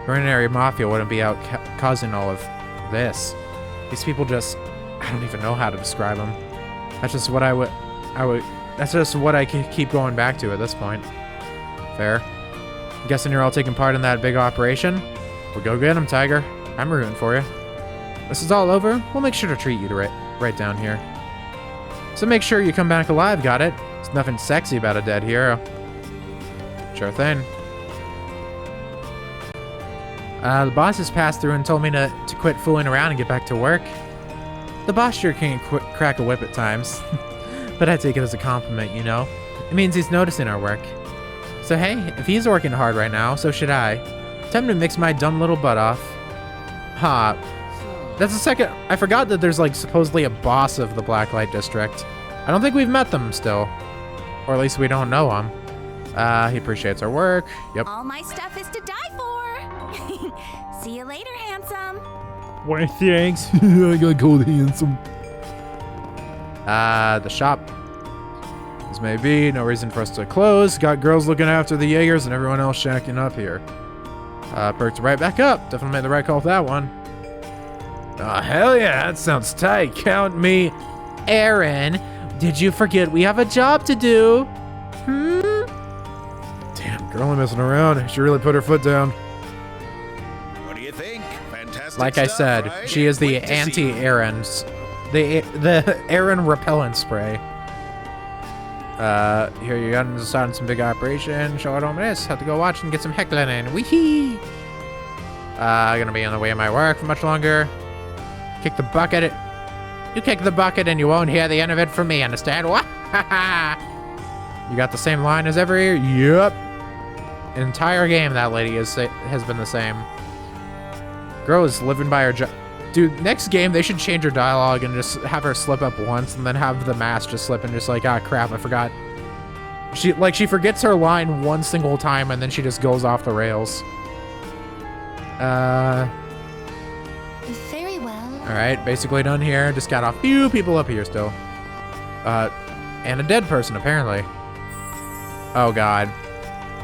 S1: Ordinary mafia wouldn't be out causing all of this. These people just, I don't even know how to describe them. That's just what that's just what I keep going back to at this point. Fair. I'm guessing you're all taking part in that big operation? Well, go get 'em, Tiger. I'm rooting for you. This is all over, we'll make sure to treat you right down here. So make sure you come back alive, got it? There's nothing sexy about a dead hero. Sure thing. The boss has passed through and told me to quit fooling around and get back to work. The boss sure can crack a whip at times. But I take it as a compliment, you know? It means he's noticing our work. So hey, if he's working hard right now, so should I. Time to mix my dumb little butt off. Ha. That's the second. I forgot that there's like supposedly a boss of the Blacklight District. I don't think we've met them still. Or at least we don't know him. He appreciates our work. Yep.
S7: All my stuff is to die for. See you later, handsome.
S2: Why, thanks. I got cold handsome.
S1: The shop. As may be, no reason for us to close. Got girls looking after the Jaegers and everyone else shacking up here. Perked right back up. Definitely made the right call with that one.
S2: Oh, hell yeah, that sounds tight. Count me.
S3: Aaron, did you forget we have a job to do?
S2: Damn, girl, I'm messing around. She really put her foot down.
S6: What do you think? Fantastic
S1: Like I
S6: stuff,
S1: said,
S6: right?
S1: she is the
S6: Wait to see.
S1: anti-Aaron's. The Aaron repellent spray. Here you got to start some big operation. Show it on this. Have to go watch and get some heckling in. Wee-hee. Gonna be on the way of my work for much longer. Kick the bucket. You kick the bucket and you won't hear the end of it from me, understand? What? You got the same line as every year? Yep. Entire game that lady has been the same. Girl is living by her job. Dude, next game they should change her dialogue and just have her slip up once and then have the mask just slip and just like, ah, crap, I forgot. She forgets her line one single time and then she just goes off the rails.
S5: Very well.
S1: Alright, basically done here. Just got a few people up here still. And a dead person, apparently. Oh, God.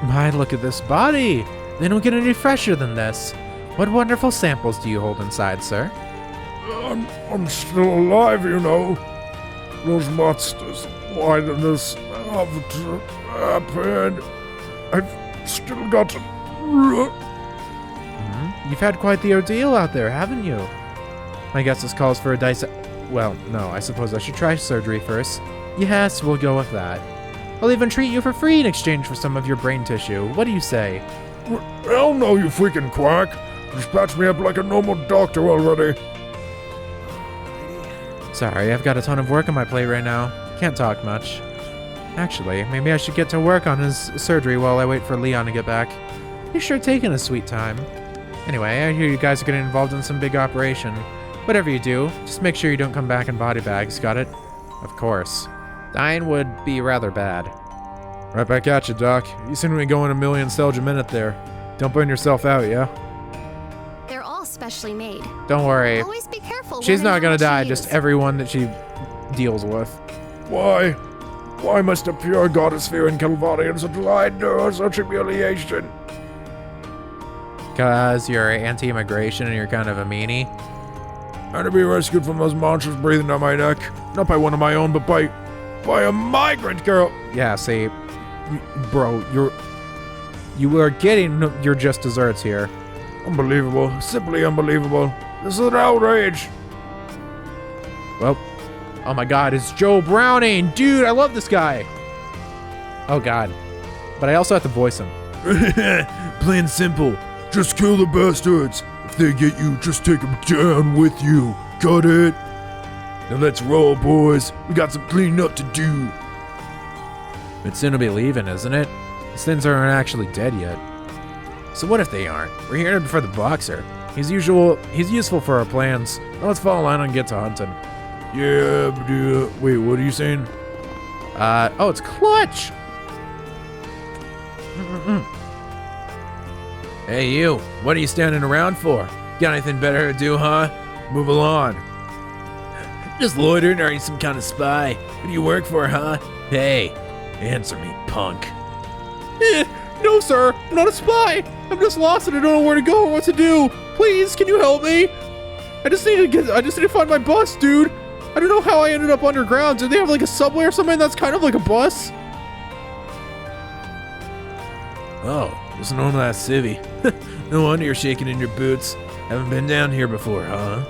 S1: My, look at this body. They don't get any fresher than this. What wonderful samples do you hold inside, sir?
S2: I'm still alive, you know. Those monsters, why did this have to happen? I've still got to...
S1: You've had quite the ordeal out there, haven't you? I guess this calls for a well, no, I suppose I should try surgery first. Yes, we'll go with that. I'll even treat you for free in exchange for some of your brain tissue. What do you say?
S2: Hell no, you freaking quack. Just patch me up like a normal doctor already.
S1: Sorry, I've got a ton of work on my plate right now. Can't talk much. Actually, maybe I should get to work on his surgery while I wait for Leon to get back. He's sure taking a sweet time. Anyway, I hear you guys are getting involved in some big operation. Whatever you do, just make sure you don't come back in body bags, got it? Of course. Dying would be rather bad.
S2: Right back at you, Doc. You seem to be going a million cells a minute there. Don't burn yourself out, yeah?
S5: They're all specially made.
S1: Don't worry.
S5: Always be careful.
S1: She's
S5: when
S1: not
S5: and
S1: gonna
S5: how much
S1: die,
S5: you
S1: just
S5: use.
S1: everyone that she deals with.
S2: Why? Why must a pure goddess fear in Calvary and such lied to such humiliation?
S1: Because you're anti-immigration and you're kind of a meanie?
S2: And to be rescued from those monsters breathing down my neck. Not by one of my own, but by a migrant girl.
S1: Yeah, see, bro, you are getting your just desserts here.
S2: Unbelievable. Simply unbelievable. This is an outrage.
S1: Well, oh my god, it's Joe Browning. Dude, I love this guy. Oh god. But I also have to voice him.
S2: Plain simple. Just kill the bastards. If they get you, just take them down with you. Got it? Now let's roll, boys. We got some cleaning up to do.
S1: It's soon to be leaving, isn't it? These things aren't actually dead yet. So what if they aren't? We're here for the boxer. He's useful for our plans. Now let's fall in line and get to hunting.
S2: Yeah, but wait, what are you saying?
S1: Oh, it's Clutch! Hey, you. What are you standing around for? Got anything better to do, huh? Move along. Just loitering, or are you some kind of spy? What do you work for, huh? Hey, answer me, punk.
S3: No, sir. I'm not a spy. I'm just lost and I don't know where to go or what to do. Please, can you help me? I just need to find my bus, dude. I don't know how I ended up underground. Do they have like a subway or something that's kind of like a bus?
S1: Oh, just known that civvy. No wonder you're shaking in your boots. Haven't been down here before, huh?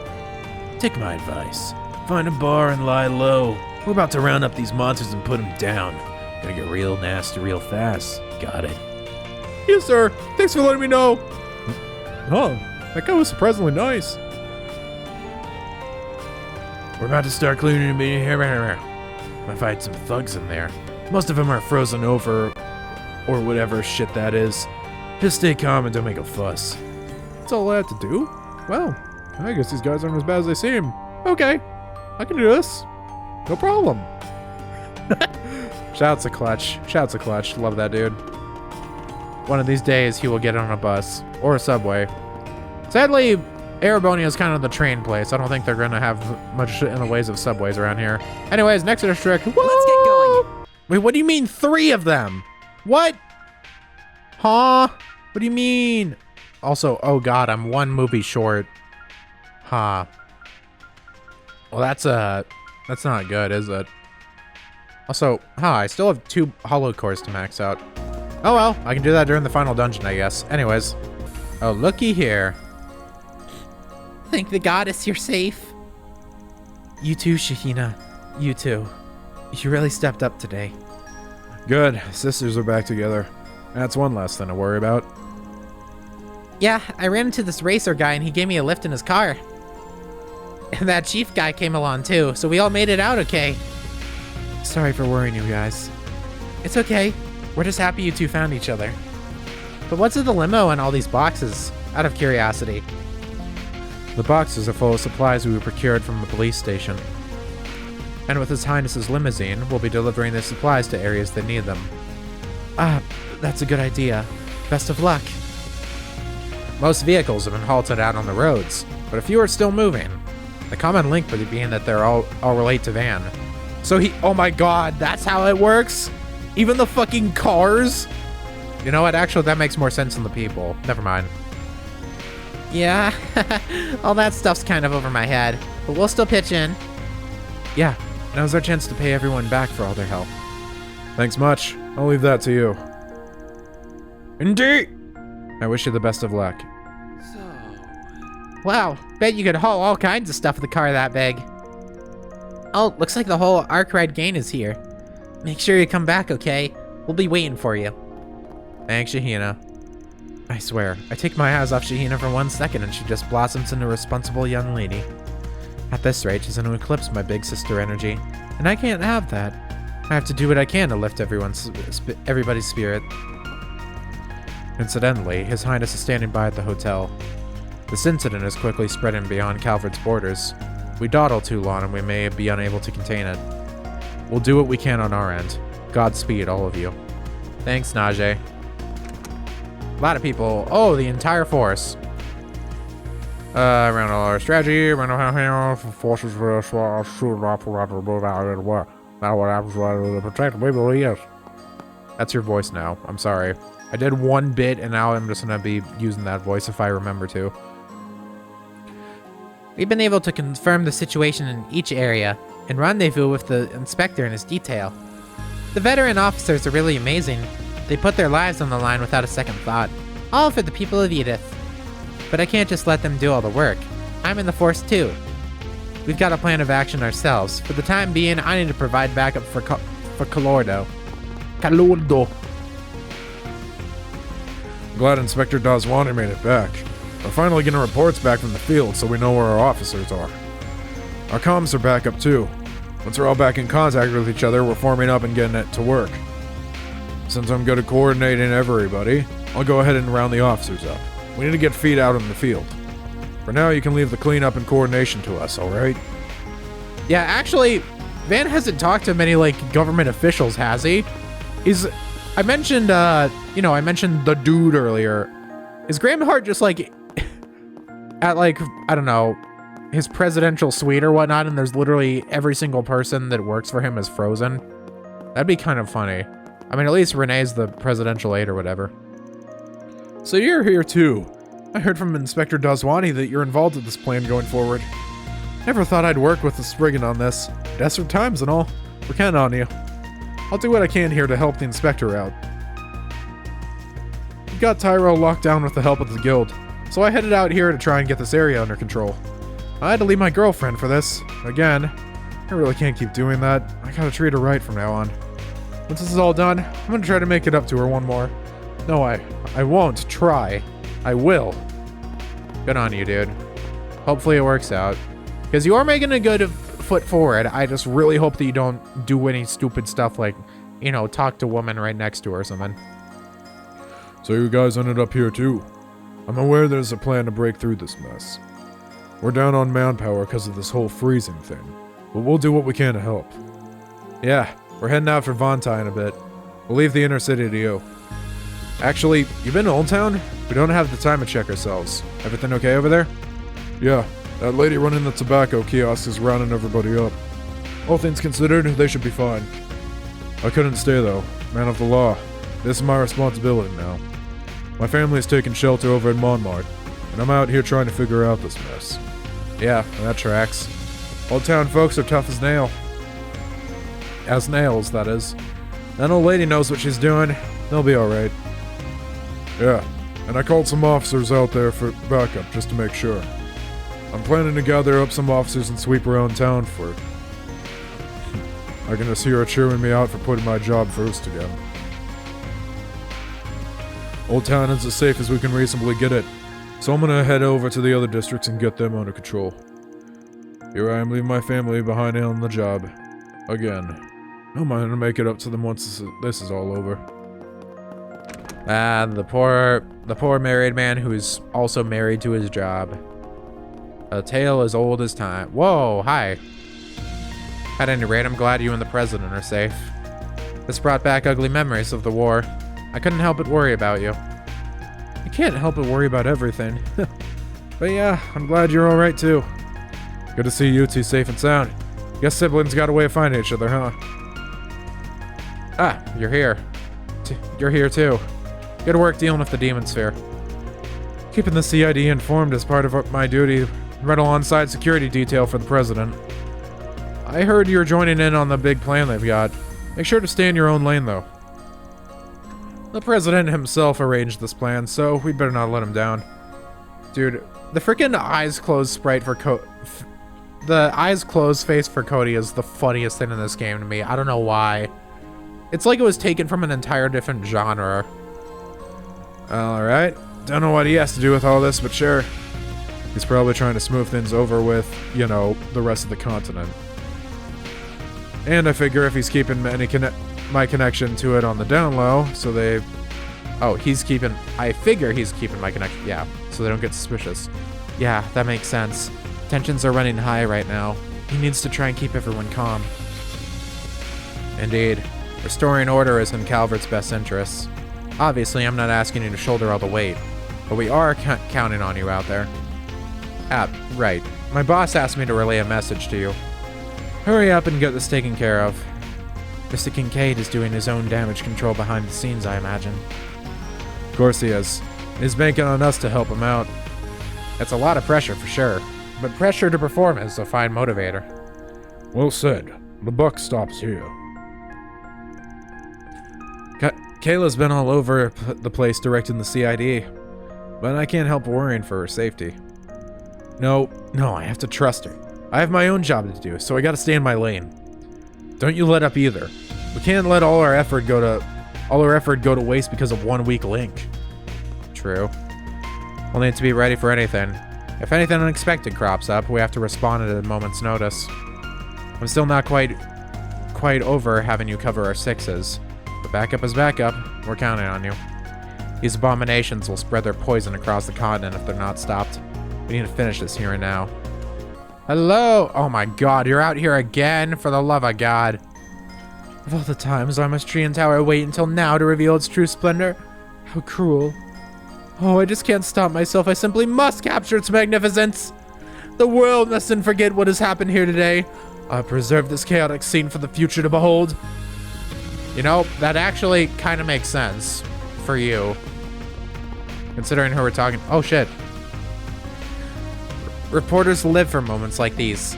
S1: Take my advice. Find a bar and lie low. We're about to round up these monsters and put them down. Gonna get real nasty real fast. Got it.
S3: Yes, sir. Thanks for letting me know. Oh, that guy was surprisingly nice.
S1: We're about to start cleaning here. Might find some thugs in there. Most of them are frozen over, or whatever shit that is. Just stay calm and don't make a fuss.
S3: That's all I have to do? Well, I guess these guys aren't as bad as they seem. Okay, I can do this. No problem. Shouts to Clutch. Shouts to Clutch. Love that dude. One of these days, he will get on a bus or a subway. Sadly, Erebonian is kind of the train place. I don't think they're going to have much in the ways of subways around here. Anyways, next district.
S4: Let's get going.
S1: Wait, what do you mean 3 of them? What? Huh? What do you mean? Also, oh god, I'm 1 movie short. Huh. Well, that's not good, is it? Also, I still have 2 hollow cores to max out. Oh well, I can do that during the final dungeon, I guess. Anyways. Oh, looky here.
S3: Thank the goddess you're safe. You too, Shahina. You too. You really stepped up today.
S2: Good. Sisters are back together. That's one less thing to worry about.
S3: Yeah, I ran into this racer guy and he gave me a lift in his car. And that chief guy came along too, so we all made it out okay. Sorry for worrying you guys. It's okay. We're just happy you two found each other. But what's in the limo and all these boxes? Out of curiosity.
S1: The boxes are full of supplies we procured from the police station. And with His Highness's limousine, we'll be delivering the supplies to areas that need them.
S3: Ah, that's a good idea. Best of luck.
S1: Most vehicles have been halted out on the roads, but a few are still moving. The common link being that they're all relate to Van.
S3: So oh my god, that's how it works? Even the fucking cars?
S1: You know what, actually that makes more sense than the people. Never mind.
S3: Yeah, all that stuff's kind of over my head, but we'll still pitch in.
S1: Yeah, now's our chance to pay everyone back for all their help.
S2: Thanks much. I'll leave that to you.
S1: Indeed! I wish you the best of luck.
S3: Wow, bet you could haul all kinds of stuff with a car that big. Oh, looks like the whole Arc Ride gang is here. Make sure you come back, okay? We'll be waiting for you.
S1: Thanks, Shahina. I swear, I take my eyes off Shahina for 1 second and she just blossoms into a responsible young lady. At this rate, she's going to eclipse my big sister energy, and I can't have that. I have to do what I can to lift everybody's spirit. Incidentally, His Highness is standing by at the hotel. This incident is quickly spreading beyond Calvert's borders. We dawdle too long and we may be unable to contain it. We'll do what we can on our end. Godspeed, all of you. Thanks, Najee. A lot of people. Oh, the entire force. Around all our strategy, forces will shoot off now what happens to protect we believe. That's your voice now. I'm sorry. I did one bit, and now I'm just going to be using that voice if I remember to.
S3: We've been able to confirm the situation in each area and rendezvous with the inspector and his detail. The veteran officers are really amazing. They put their lives on the line without a second thought, all for the people of Edith. But I can't just let them do all the work. I'm in the force too. We've got a plan of action ourselves. For the time being, I need to provide backup for Calordo.
S1: Calordo.
S2: I'm glad Inspector Dazwani made it back. We're finally getting reports back from the field so we know where our officers are. Our comms are back up too. Once we're all back in contact with each other, we're forming up and getting it to work. Since I'm good at coordinating everybody, I'll go ahead and round the officers up. We need to get feet out in the field. For now, you can leave the cleanup and coordination to us, alright?
S1: Yeah, actually, Van hasn't talked to many, like, government officials, has he? I mentioned the dude earlier. Is Graham Hart just, like, at, like, I don't know, his presidential suite or whatnot, and there's literally every single person that works for him is frozen? That'd be kind of funny. I mean, at least Renee's the presidential aide or whatever.
S2: So you're here too. I heard from Inspector Dazwani that you're involved with this plan going forward. Never thought I'd work with the Spriggan on this. Desperate times and all. We're counting on you. I'll do what I can here to help the inspector out. We got Tyrell locked down with the help of the guild, so I headed out here to try and get this area under control. I had to leave my girlfriend for this. Again, I really can't keep doing that. I gotta treat her right from now on. Once this is all done, I'm gonna try to make it up to her one more. No, I won't try. I will.
S1: Good on you, dude. Hopefully it works out. Because you are making a good foot forward. I just really hope that you don't do any stupid stuff like, you know, talk to a woman right next to her or something.
S2: So you guys ended up here too. I'm aware there's a plan to break through this mess. We're down on manpower because of this whole freezing thing, but we'll do what we can to help. Yeah, we're heading out for Vontai in a bit. We'll leave the inner city to you. Actually, you been to Old Town? We don't have the time to check ourselves. Everything okay over there? Yeah, that lady running the tobacco kiosk is rounding everybody up. All things considered, they should be fine. I couldn't stay though. Man of the law. This is my responsibility now. My family is taking shelter over in Montmartre, and I'm out here trying to figure out this mess.
S1: Yeah, that tracks.
S2: Old Town folks are tough as nail.
S1: As nails, that is.
S2: That old lady knows what she's doing. They'll be alright. Yeah, and I called some officers out there for backup just to make sure. I'm planning to gather up some officers and sweep around town for it. I can just hear her cheering me out for putting my job first again. Old Town is as safe as we can reasonably get it, so I'm gonna head over to the other districts and get them under control. Here I am leaving my family behind on the job. Again. I'm gonna make it up to them once this is all over.
S1: And the poor married man who's also married to his job. A tale as old as time. Whoa, hi. At any rate, I'm glad you and the president are safe. This brought back ugly memories of the war. I couldn't help but worry about you.
S2: I can't help but worry about everything. But yeah, I'm glad you're alright too. Good to see you two safe and sound. Guess siblings got a way of finding each other, huh?
S1: Ah, you're here. You're here too. Good work dealing with the demon sphere.
S2: Keeping the CID informed is part of my duty. Right alongside security detail for the president. I heard you're joining in on the big plan they've got. Make sure to stay in your own lane though. The president himself arranged this plan, so we better not let him down.
S1: Dude, the freaking eyes closed sprite for the eyes closed face for Cody is the funniest thing in this game to me. I don't know why. It's like it was taken from an entire different genre.
S2: Alright. Don't know what he has to do with all this, but sure. He's probably trying to smooth things over with, you know, the rest of the continent. And I figure if he's keeping my connection to it on the down low, so they...
S1: Oh, I figure he's keeping my connection, yeah, so they don't get suspicious. Yeah, that makes sense. Tensions are running high right now. He needs to try and keep everyone calm. Indeed. Restoring order is in Calvert's best interests. Obviously, I'm not asking you to shoulder all the weight, but we are counting on you out there. Ah, right. My boss asked me to relay a message to you. Hurry up and get this taken care of. Mr. Kincaid is doing his own damage control behind the scenes, I imagine.
S2: Of course he is. He's banking on us to help him out.
S1: It's a lot of pressure for sure, but pressure to perform is a fine motivator.
S2: Well said. The buck stops here. Kayla's been all over the place directing the CID, but I can't help worrying for her safety. No, I have to trust her. I have my own job to do, so I gotta stay in my lane. Don't you let up either. We can't let all our effort go to waste because of one weak link.
S1: True. We'll need to be ready for anything. If anything unexpected crops up, we have to respond at a moment's notice. I'm still not quite over having you cover our sixes. But backup is backup. We're counting on you. These abominations will spread their poison across the continent if they're not stopped. We need to finish this here and now. Hello! Oh my god, you're out here again? For the love of God. Of all the times I must tree and tower wait until now to reveal its true splendor. How cruel. Oh, I just can't stop myself. I simply must capture its magnificence. The world mustn't forget what has happened here today. I'll preserve this chaotic scene for the future to behold. You know, that actually kind of makes sense for you. Considering who we're talking. Oh, shit. Reporters live for moments like these.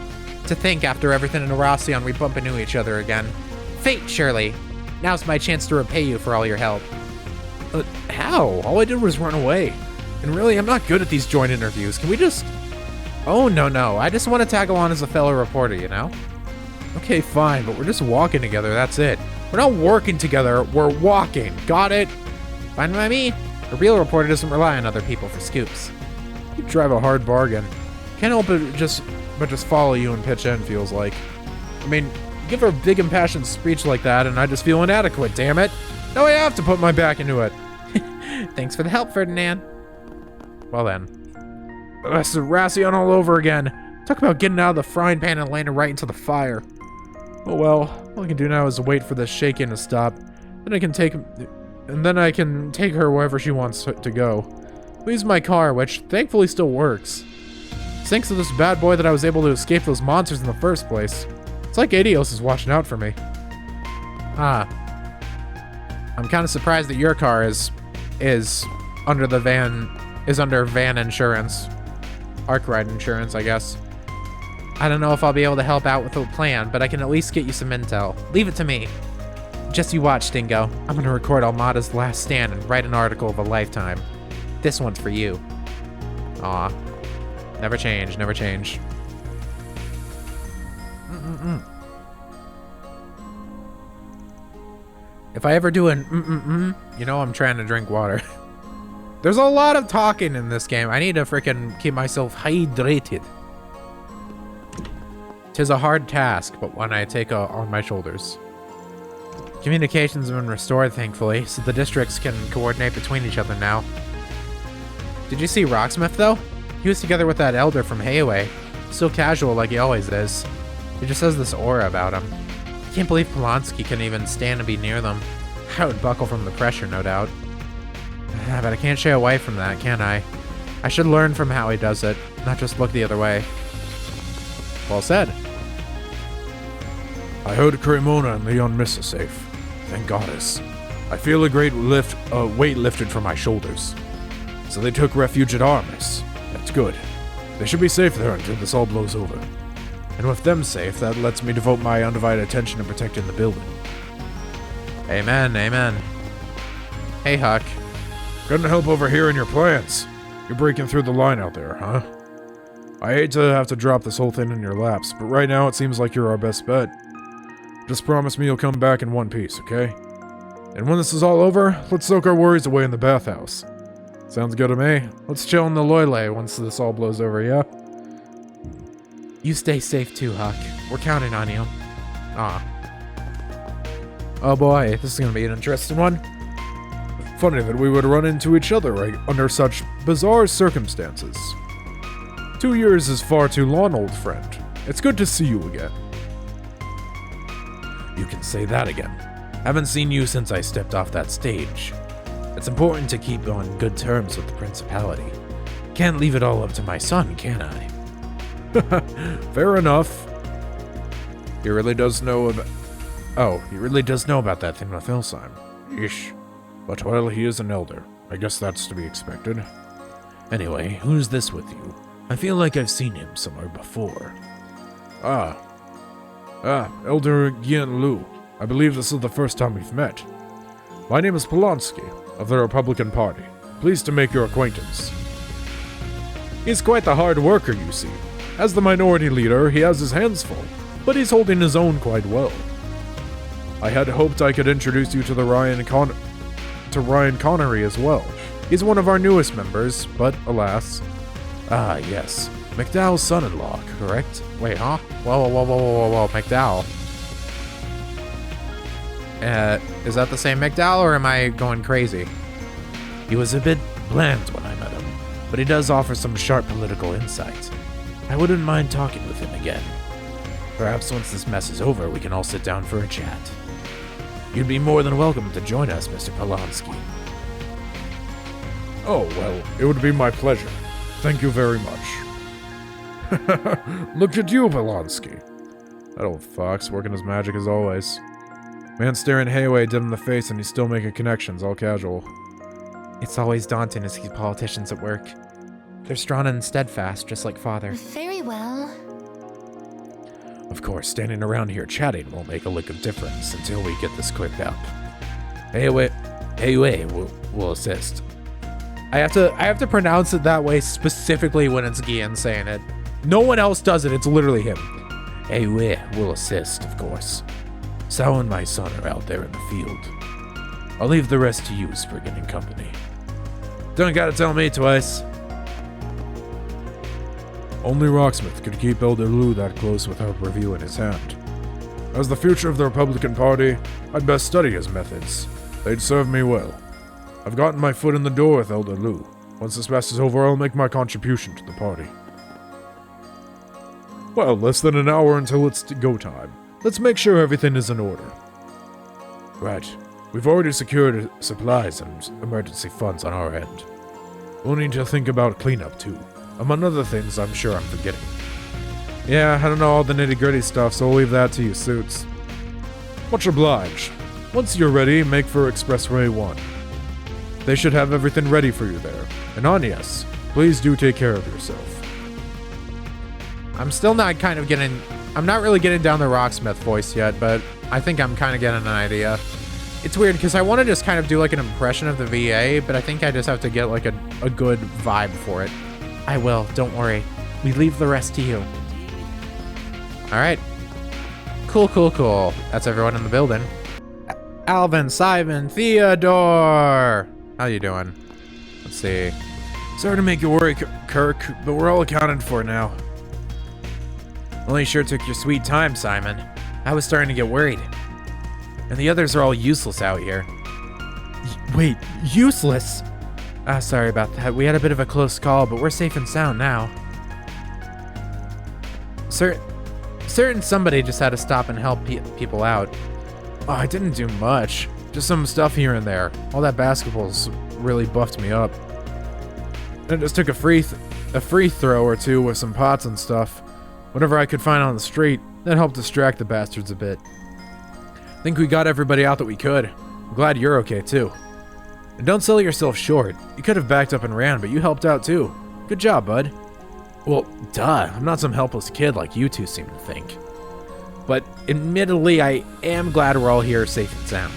S1: To think after everything in Erasion, we bump into each other again. Fate, surely. Now's my chance to repay you for all your help. How? All I did was run away. And really, I'm not good at these joint interviews. Can we just... Oh, no. I just want to tag along as a fellow reporter, you know? Okay, fine, but we're just walking together, that's it. We're not working together, we're walking. Got it? Fine by me. A real reporter doesn't rely on other people for scoops.
S2: You drive a hard bargain.
S1: Can't help but just follow you and pitch in, feels like. I mean, you give her a big impassioned speech like that, and I just feel inadequate, damn it. Now I have to put my back into it. Thanks for the help, Ferdinand. Well then. That's Erasion all over again. Talk about getting out of the frying pan and landing right into the fire. Oh well, all I can do now is wait for this shaking to stop. Then I can take her wherever she wants to go. We use my car, which thankfully still works. It's thanks to this bad boy that I was able to escape those monsters in the first place. It's like Adios is watching out for me. I'm kind of surprised that your car is under van insurance. Arc ride insurance, I guess. I don't know if I'll be able to help out with a plan, but I can at least get you some intel. Leave it to me. Just you watch, Dingo. I'm gonna record Almada's last stand and write an article of a lifetime. This one's for you. Aw. Never change, never change. If I ever do an you know I'm trying to drink water. There's a lot of talking in this game. I need to freaking keep myself hydrated. 'Tis a hard task, but one I take on my shoulders. Communications have been restored, thankfully, so the districts can coordinate between each other now. Did you see Rocksmith, though? He was together with that elder from Hayway. Still casual like he always is. He just has this aura about him. I can't believe Polanski can even stand to be near them. I would buckle from the pressure, no doubt. But I can't shy away from that, can I? I should learn from how he does it, not just look the other way. Well said.
S2: I heard Cremona and Leon Miss are safe. Thank goddess. I feel a great weight lifted from my shoulders. So they took refuge at Armis. That's good. They should be safe there until this all blows over. And with them safe, that lets me devote my undivided attention to protecting the building.
S1: Amen, amen. Hey, Huck.
S2: Couldn't help overhearing your plans. You're breaking through the line out there, huh? I hate to have to drop this whole thing in your laps, but right now it seems like you're our best bet. Just promise me you'll come back in one piece, okay? And when this is all over, let's soak our worries away in the bathhouse. Sounds good to me.
S1: Let's chill in the Loyle once this all blows over, yeah? You stay safe too, Huck. We're counting on you. Oh boy, this is gonna be an interesting one.
S2: Funny that we would run into each other under such bizarre circumstances. 2 years is far too long, old friend. It's good to see you again.
S3: You can say that again. Haven't seen you since I stepped off that stage. It's important to keep on good terms with the Principality. Can't leave it all up to my son, can I?
S2: Fair enough.
S3: He really does know about... Oh, he really does know about that thing with Ilsheim.
S2: Yeesh. But well, he is an elder. I guess that's to be expected. Anyway, who's this with you? I feel like I've seen him somewhere before. Elder Gian Lu. I believe this is the first time we've met. My name is Polanski, of the Republican Party. Pleased to make your acquaintance. He's quite the hard worker, you see. As the minority leader, he has his hands full, but he's holding his own quite well. I had hoped I could introduce you to Ryan Connery as well. He's one of our newest members, but alas. Ah, yes. McDowell's son-in-law, correct?
S1: Wait, huh? Whoa, McDowell. Is that the same McDowell, or am I going crazy?
S2: He was a bit bland when I met him, but he does offer some sharp political insight. I wouldn't mind talking with him again. Perhaps once this mess is over, we can all sit down for a chat. You'd be more than welcome to join us, Mr. Polanski. Oh, well, it would be my pleasure. Thank you very much. Look at you, Polanski. That old fox, working his magic as always. Man staring Hayway dead in the face and he's still making connections, all casual.
S1: It's always daunting to see politicians at work. They're strong and steadfast, just like father.
S5: Very well.
S2: Of course, standing around here chatting won't make a lick of difference until we get this cleared up. Hayway will assist.
S1: I have to pronounce it that way specifically when it's Gian saying it. No one else does it, it's literally him.
S2: Hayway will assist, of course. Sal and my son are out there in the field. I'll leave the rest to you, Spriggan and company. Don't gotta tell me twice. Only Rocksmith could keep Elder Lu that close without review in his hand. As the future of the Republican Party, I'd best study his methods. They'd serve me well. I've gotten my foot in the door with Elder Lu. Once this mess is over, I'll make my contribution to the party. Well, less than an hour until it's go time. Let's make sure everything is in order. Right. We've already secured supplies and emergency funds on our end. We'll need to think about cleanup, too. Among other things I'm sure I'm forgetting. Yeah, I don't know all the nitty-gritty stuff, so I'll leave that to you, Suits. Much obliged. Once you're ready, make for Expressway 1. They should have everything ready for you there. And Agnes, please do take care of yourself.
S1: I'm still not I'm not really getting down the Rocksmith voice yet, but I think I'm kind of getting an idea. It's weird because I want to just kind of do like an impression of the VA, but I think I just have to get like a good vibe for it. I will, don't worry. We leave the rest to you. All right. Cool. That's everyone in the building. Alvin, Simon, Theodore. How you doing? Let's see.
S2: Sorry to make you worry, Kirk, but we're all accounted for now.
S1: Well, you sure took your sweet time, Simon. I was starting to get worried. And the others are all useless out here. Wait, useless? Sorry about that. We had a bit of a close call, but we're safe and sound now. Certain somebody just had to stop and help people out. Oh, I didn't do much. Just some stuff here and there. All that basketball's really buffed me up. I just took a free throw or two with some pots and stuff. Whatever I could find on the street, that helped distract the bastards a bit. I think we got everybody out that we could. I'm glad you're okay too. And don't sell yourself short. You could have backed up and ran, but you helped out too. Good job, bud. Well, duh. I'm not some helpless kid like you two seem to think. But admittedly, I am glad we're all here safe and sound.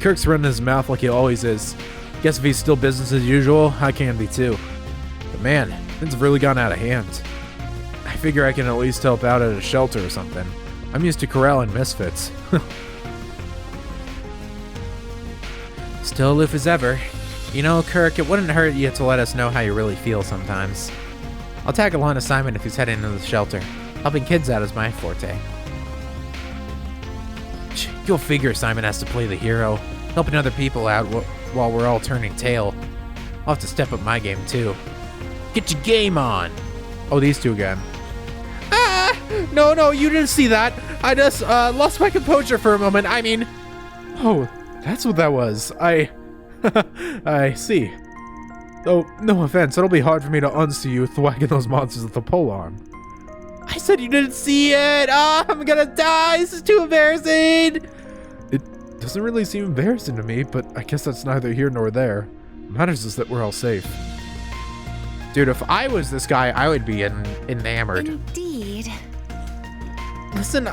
S1: Kirk's running his mouth like he always is. Guess if he's still business as usual, I can be too. But man, things have really gone out of hand. I figure I can at least help out at a shelter or something. I'm used to corralling misfits. Still aloof as ever. You know, Kirk, it wouldn't hurt you to let us know how you really feel sometimes. I'll tag along to Simon if he's heading into the shelter. Helping kids out is my forte. You'll figure Simon has to play the hero, helping other people out while we're all turning tail. I'll have to step up my game too. Get your game on! Oh, these two again. Ah! No, you didn't see that. I just lost my composure for a moment. I mean... Oh, that's what that was. I see. Oh, no offense. It'll be hard for me to unsee you thwacking those monsters with the polearm. I said you didn't see it! Ah, I'm gonna die! This is too embarrassing!
S2: doesn't really seem embarrassing to me, but I guess that's neither here nor there. What matters is that we're all safe.
S1: Dude, if I was this guy, I would be enamored.
S7: Indeed.
S1: Listen,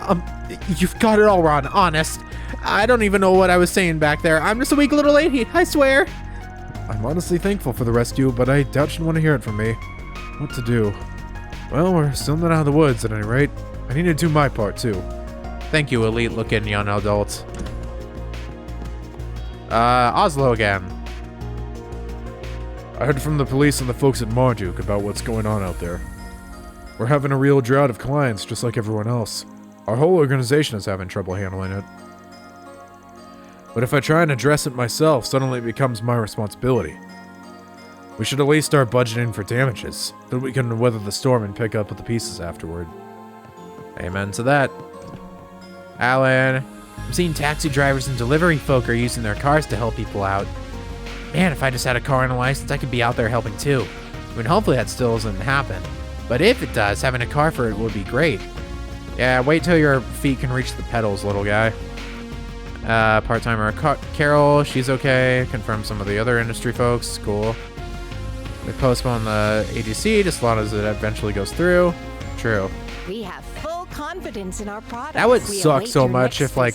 S1: you've got it all wrong, honest. I don't even know what I was saying back there. I'm just a weak little lady, I swear.
S2: I'm honestly thankful for the rescue, but I doubt you'd want to hear it from me. What to do? Well, we're still not out of the woods at any rate. I need to do my part, too.
S1: Thank you, elite-looking young adult. Oslo again.
S2: I heard from the police and the folks at Marduk about what's going on out there. We're having a real drought of clients, just like everyone else. Our whole organization is having trouble handling it. But if I try and address it myself, suddenly it becomes my responsibility. We should at least start budgeting for damages, then we can weather the storm and pick up with the pieces afterward.
S1: Amen to that. Alan, I'm seeing taxi drivers and delivery folk are using their cars to help people out. Man, if I just had a car and a license, I could be out there helping too. I mean, hopefully that still doesn't happen. But if it does, having a car for it would be great. Yeah, wait till your feet can reach the pedals, little guy. Part-timer Carol, she's okay. Confirm some of the other industry folks, cool. They postpone the ADC just as long as it eventually goes through. True.
S8: We have full confidence in our product.
S1: That would suck so much if, like,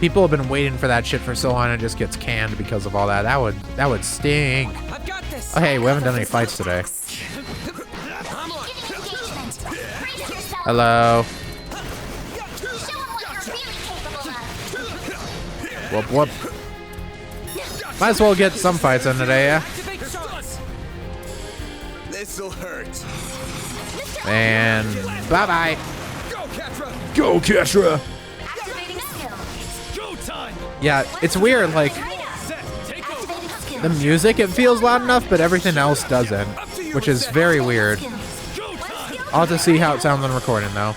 S1: people have been waiting for that shit for so long and it just gets canned because of all that. That would stink.
S4: I've got this.
S1: Oh, hey, we haven't done any fights today. Hello. Whoop, whoop. Might as well get some fights in today, yeah?
S6: This'll hurt.
S1: And bye-bye.
S2: Go, Ketra!
S1: Yeah, it's weird, like, the music, it feels loud enough, but everything else doesn't, which is very weird. I'll have to see how it sounds on recording, though.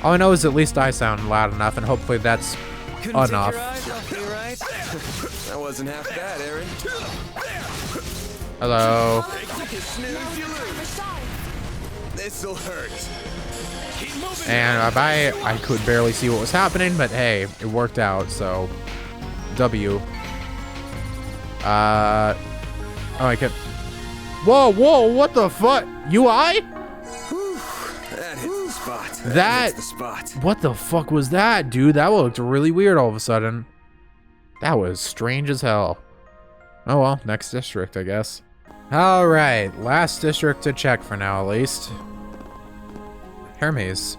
S1: All I know is at least I sound loud enough, and hopefully that's enough.
S4: That wasn't half bad, Aaron.
S1: Hello.
S6: This'll hurt.
S1: And I could barely see what was happening, but hey, it worked out, so W. Oh, I kept. Whoa, what the fuck? UI?
S6: That hits the spot.
S1: That
S6: hits the spot.
S1: What the fuck was that, dude? That looked really weird all of a sudden. That was strange as hell. Oh well, next district, I guess. All right, last district to check for now, at least. Hermes.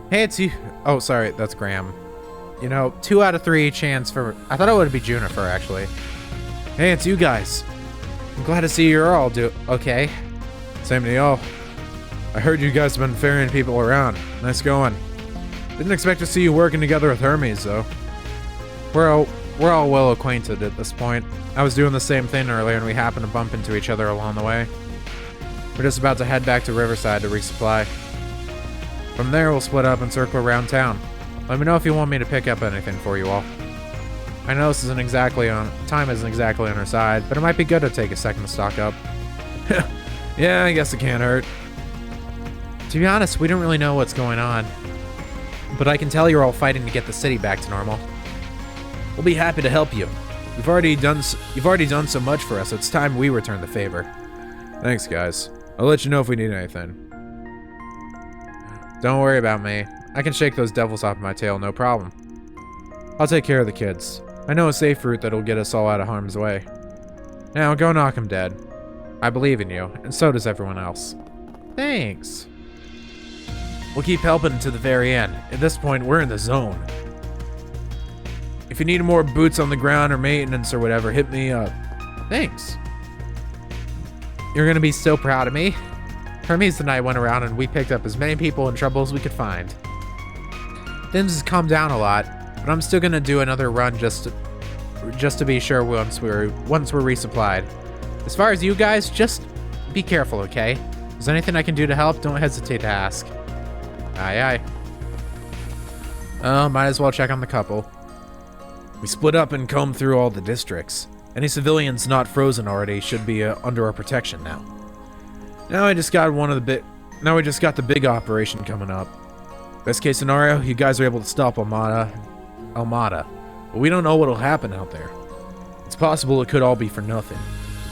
S1: Hey, it's you. Oh, sorry, that's Graham. You know, 2 out of 3 chance for. I thought it would be Juniper, actually. Hey, it's you guys. I'm glad to see you're all okay.
S2: Same to y'all. I heard you guys have been ferrying people around. Nice going. Didn't expect to see you working together with Hermes, though.
S1: We're all well acquainted at this point. I was doing the same thing earlier and we happened to bump into each other along the way. We're just about to head back to Riverside to resupply. From there, we'll split up and circle around town. Let me know if you want me to pick up anything for you all. I know this isn't exactly time isn't exactly on our side, but it might be good to take a second to stock up.
S2: Yeah, I guess it can't hurt.
S1: To be honest, we don't really know what's going on. But I can tell you're all fighting to get the city back to normal. We'll be happy to help you. You've already done so much for us, it's time we return the favor.
S2: Thanks, guys. I'll let you know if we need anything.
S1: Don't worry about me. I can shake those devils off my tail, no problem. I'll take care of the kids. I know a safe route that'll get us all out of harm's way. Now, go knock them dead. I believe in you, and so does everyone else. Thanks. We'll keep helping to the very end. At this point, we're in the zone. If you need more boots on the ground or maintenance or whatever, hit me up. Thanks. You're gonna be so proud of me. Hermes and I went around and we picked up as many people in trouble as we could find. Things has calmed down a lot, but I'm still gonna do another run just to be sure once we're resupplied. As far as you guys, just be careful, okay? If there's anything I can do to help, don't hesitate to ask. Aye, aye. Might as well check on the couple. We split up and combed through all the districts. Any civilians not frozen already should be under our protection now. Now we just got the big operation coming up. Best case scenario, you guys are able to stop Almada.
S2: but we don't know what'll happen out there. It's possible it could all be for nothing.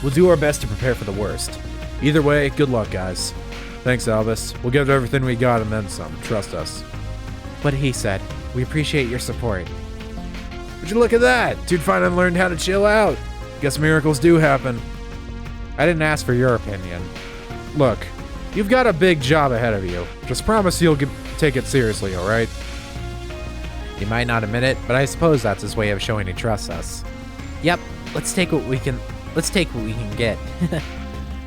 S2: We'll do our best to prepare for the worst. Either way, good luck, guys. Thanks, Albus. We'll give it everything we got and then some. Trust us.
S3: What he said. We appreciate your support.
S2: Would you look at that? Dude finally learned how to chill out. Guess miracles do happen.
S1: I didn't ask for your opinion.
S2: Look, you've got a big job ahead of you. Just promise you'll take it seriously, alright?
S1: He might not admit it, but I suppose that's his way of showing he trusts us. Yep, let's take what we can get.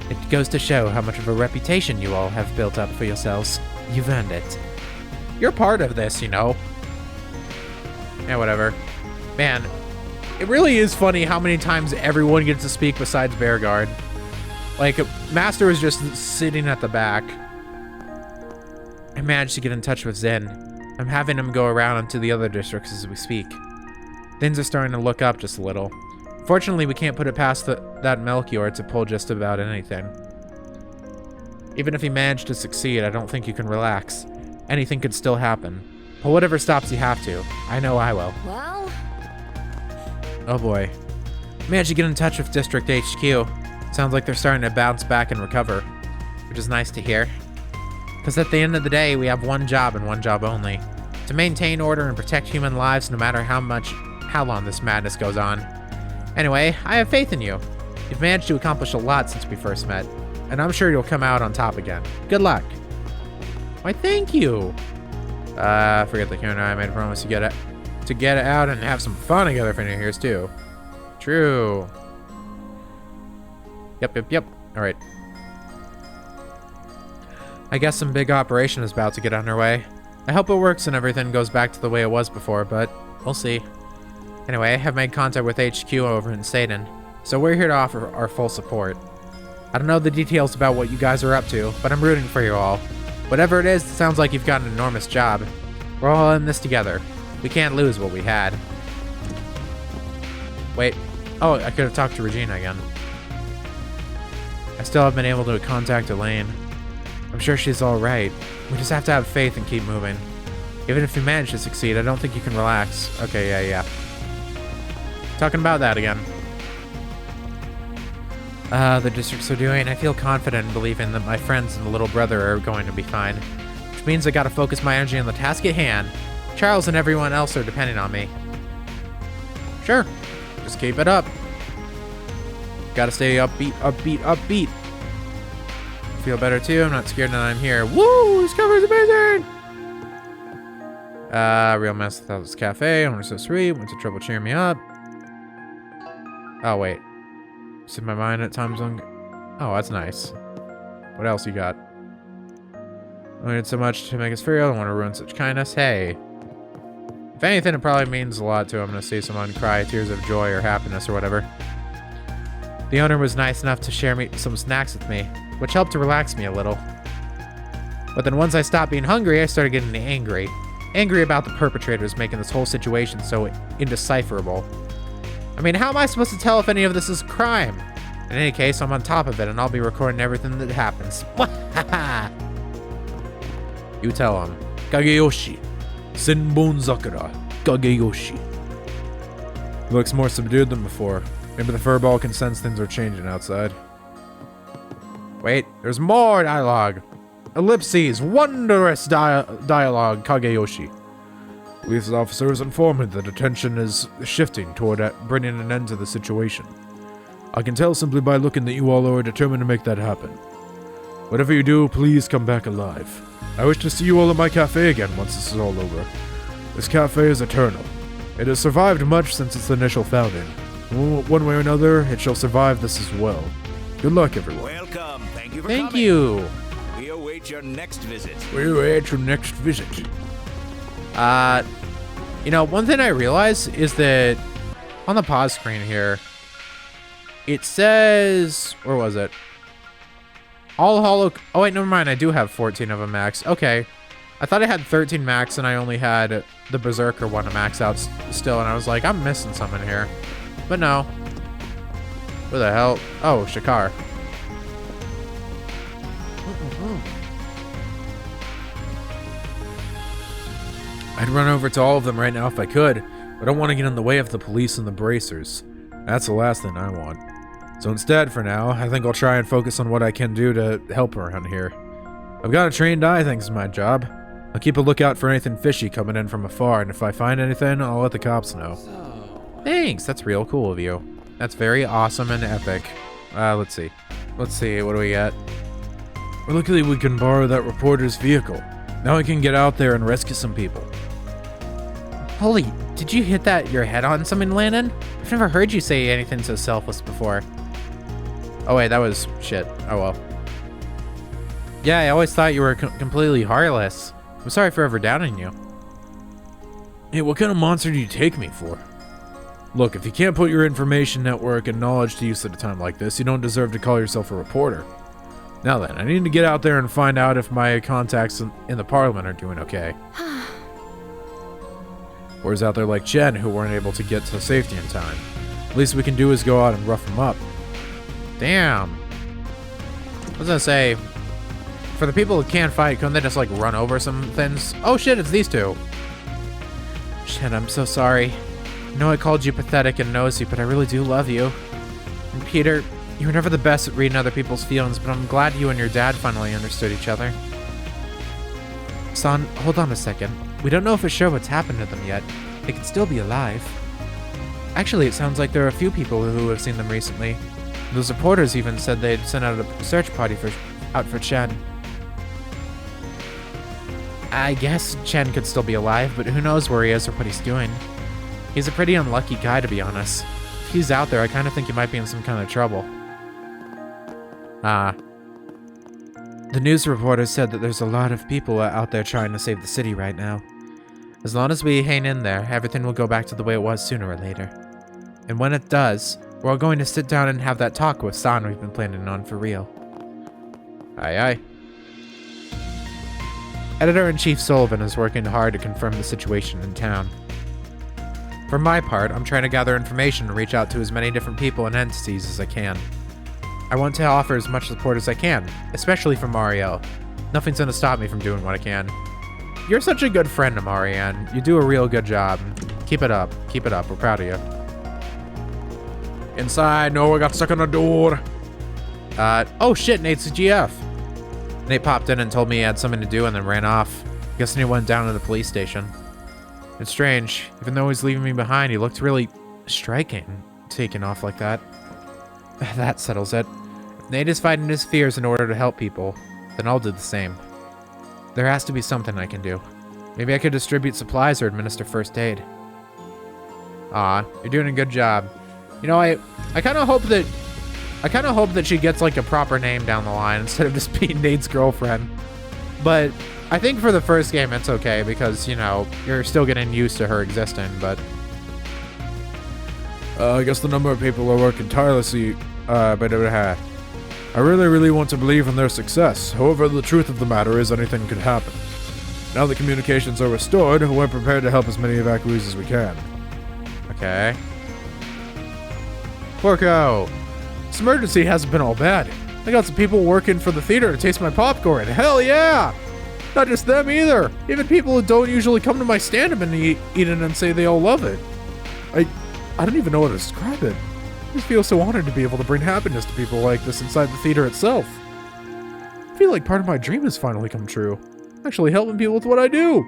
S1: It goes to show how much of a reputation you all have built up for yourselves. You've earned it. You're part of this, you know. Yeah, whatever. Man, it really is funny how many times everyone gets to speak besides Bearguard. Like, Master is just sitting at the back. I managed to get in touch with Zen. I'm having him go around into the other districts as we speak. Things are starting to look up just a little. Fortunately, we can't put it past that Melchior to pull just about anything. Even if he managed to succeed, I don't think you can relax. Anything could still happen. Pull whatever stops you have to. I know I will.
S7: Well,
S1: Oh boy. Managed to get in touch with District HQ. Sounds like they're starting to bounce back and recover, which is nice to hear. Because at the end of the day, we have one job and one job only. To maintain order and protect human lives no matter how long this madness goes on. Anyway, I have faith in you. You've managed to accomplish a lot since we first met, and I'm sure you'll come out on top again. Good luck. Why, thank you. Forget the Q and I made a promise to get it out and have some fun together for New Year's too. True. Yep. All right. I guess some big operation is about to get underway. I hope it works and everything goes back to the way it was before, but we'll see. Anyway, I have made contact with HQ over in Staden, so we're here to offer our full support. I don't know the details about what you guys are up to, but I'm rooting for you all. Whatever it is, it sounds like you've got an enormous job. We're all in this together. We can't lose what we had. Wait. Oh, I could have talked to Regina again. I still haven't been able to contact Elaine. I'm sure she's alright. We just have to have faith and keep moving. Even if you manage to succeed, I don't think you can relax. Okay, yeah. Talking about that again. The districts are doing. I feel confident in believing that my friends and the little brother are going to be fine. Which means I gotta focus my energy on the task at hand. Charles and everyone else are depending on me. Sure. Just keep it up. Gotta stay upbeat. Feel better too. I'm not scared that I'm here. Woo! This cover is amazing! Real mess without this cafe. I'm so sweet. Went to trouble cheering me up. Oh, wait. See my mind at times on... Oh, that's nice. What else you got? I waited so much to make us free. I don't want to ruin such kindness. Hey. If anything, it probably means a lot to him to see someone cry tears of joy or happiness or whatever. The owner was nice enough to share some snacks with me, which helped to relax me a little. But then once I stopped being hungry, I started getting angry. Angry about the perpetrators making this whole situation so indecipherable. I mean, how am I supposed to tell if any of this is crime? In any case, I'm on top of it, and I'll be recording everything that happens. You tell him.
S2: Kageyoshi. Senbon Sakura. Kageyoshi. He looks more subdued than before. Maybe the furball can sense things are changing outside.
S1: Wait, there's more dialogue. Ellipses, wondrous dialogue, Kageyoshi.
S2: Police officers informed me that attention is shifting toward bringing an end to the situation. I can tell simply by looking that you all are determined to make that happen. Whatever you do, please come back alive. I wish to see you all at my cafe again once this is all over. This cafe is eternal. It has survived much since its initial founding. One way or another, it shall survive this as well. Good luck, everyone.
S6: Welcome. Thank you for
S1: Thank
S6: coming.
S1: you.
S6: We await your next visit.
S2: We await your next visit.
S1: You know, one thing I realize is that on the pause screen here, it says, where was it? All hollow. Oh, wait, never mind. I do have 14 of them max. Okay. I thought I had 13 max and I only had the Berserker one to max out still. And I was like, I'm missing some in here. But no. Where the hell? Oh, Shakar.
S2: I'd run over to all of them right now if I could, I don't want to get in the way of the police and the bracers. That's the last thing I want. So instead, for now, I think I'll try and focus on what I can do to help around here. I've got a trained eye thanks to my job. I'll keep a lookout for anything fishy coming in from afar, and if I find anything, I'll let the cops know.
S1: Thanks, that's real cool of you. That's very awesome and epic. Let's see. Let's see, what do we got?
S2: Well, luckily we can borrow that reporter's vehicle. Now I can get out there and rescue some people.
S1: Holy, did you hit your head on something, Landon? I've never heard you say anything so selfless before. Oh wait, that was shit. Oh well. Yeah, I always thought you were completely heartless. I'm sorry for ever doubting you.
S2: Hey, what kind of monster do you take me for? Look, if you can't put your information network and knowledge to use at a time like this, you don't deserve to call yourself a reporter. Now then, I need to get out there and find out if my contacts in the parliament are doing okay. Or is out there like Jen, who weren't able to get to safety in time. The least we can do is go out and rough them up.
S1: Damn. I was gonna say, for the people who can't fight, couldn't they just like run over some things? Oh shit, it's these two. Shit, I'm so sorry. I know I called you pathetic and nosy, but I really do love you. And Peter, you were never the best at reading other people's feelings, but I'm glad you and your dad finally understood each other. Son, hold on a second. We don't know for sure what's happened to them yet. They could still be alive. Actually, it sounds like there are a few people who have seen them recently. Those reporters even said they'd sent out a search party out for Chen. I guess Chen could still be alive, but who knows where he is or what he's doing. He's a pretty unlucky guy, to be honest. If he's out there, I kind of think he might be in some kind of trouble. The news reporter said that there's a lot of people out there trying to save the city right now. As long as we hang in there, everything will go back to the way it was sooner or later. And when it does, we're all going to sit down and have that talk with San we've been planning on for real. Aye aye. Editor-in-Chief Sullivan is working hard to confirm the situation in town. For my part, I'm trying to gather information and reach out to as many different people and entities as I can. I want to offer as much support as I can, especially from Marielle. Nothing's gonna stop me from doing what I can. You're such a good friend, Marianne. You do a real good job. Keep it up. Keep it up. We're proud of you.
S2: Inside, no, I got stuck on a door.
S1: Oh shit, Nate's a GF. Nate popped in and told me he had something to do and then ran off. Guessing he went down to the police station. It's strange. Even though he's leaving me behind, he looked really striking, taking off like that. That settles it. If Nate is fighting his fears in order to help people, then I'll do the same. There has to be something I can do. Maybe I could distribute supplies or administer first aid. Aw, you're doing a good job. You know, I kind of hope that she gets like a proper name down the line instead of just being Nate's girlfriend. But I think for the first game it's okay because, you know, you're still getting used to her existing, but
S2: I guess the number of people are working tirelessly, but I really want to believe in their success. However, the truth of the matter is anything could happen. Now that communications are restored, we're prepared to help as many evacuees as we can.
S1: okay. Porco!
S3: This emergency hasn't been all bad. I got some people working for the theater to taste my popcorn. Hell yeah! Not just them either. Even people who don't usually come to my stand-up and eat it and say they all love it. I don't even know how to describe it. I just feel so honored to be able to bring happiness to people like this inside the theater itself. I feel like part of my dream has finally come true. Actually helping people with what I do.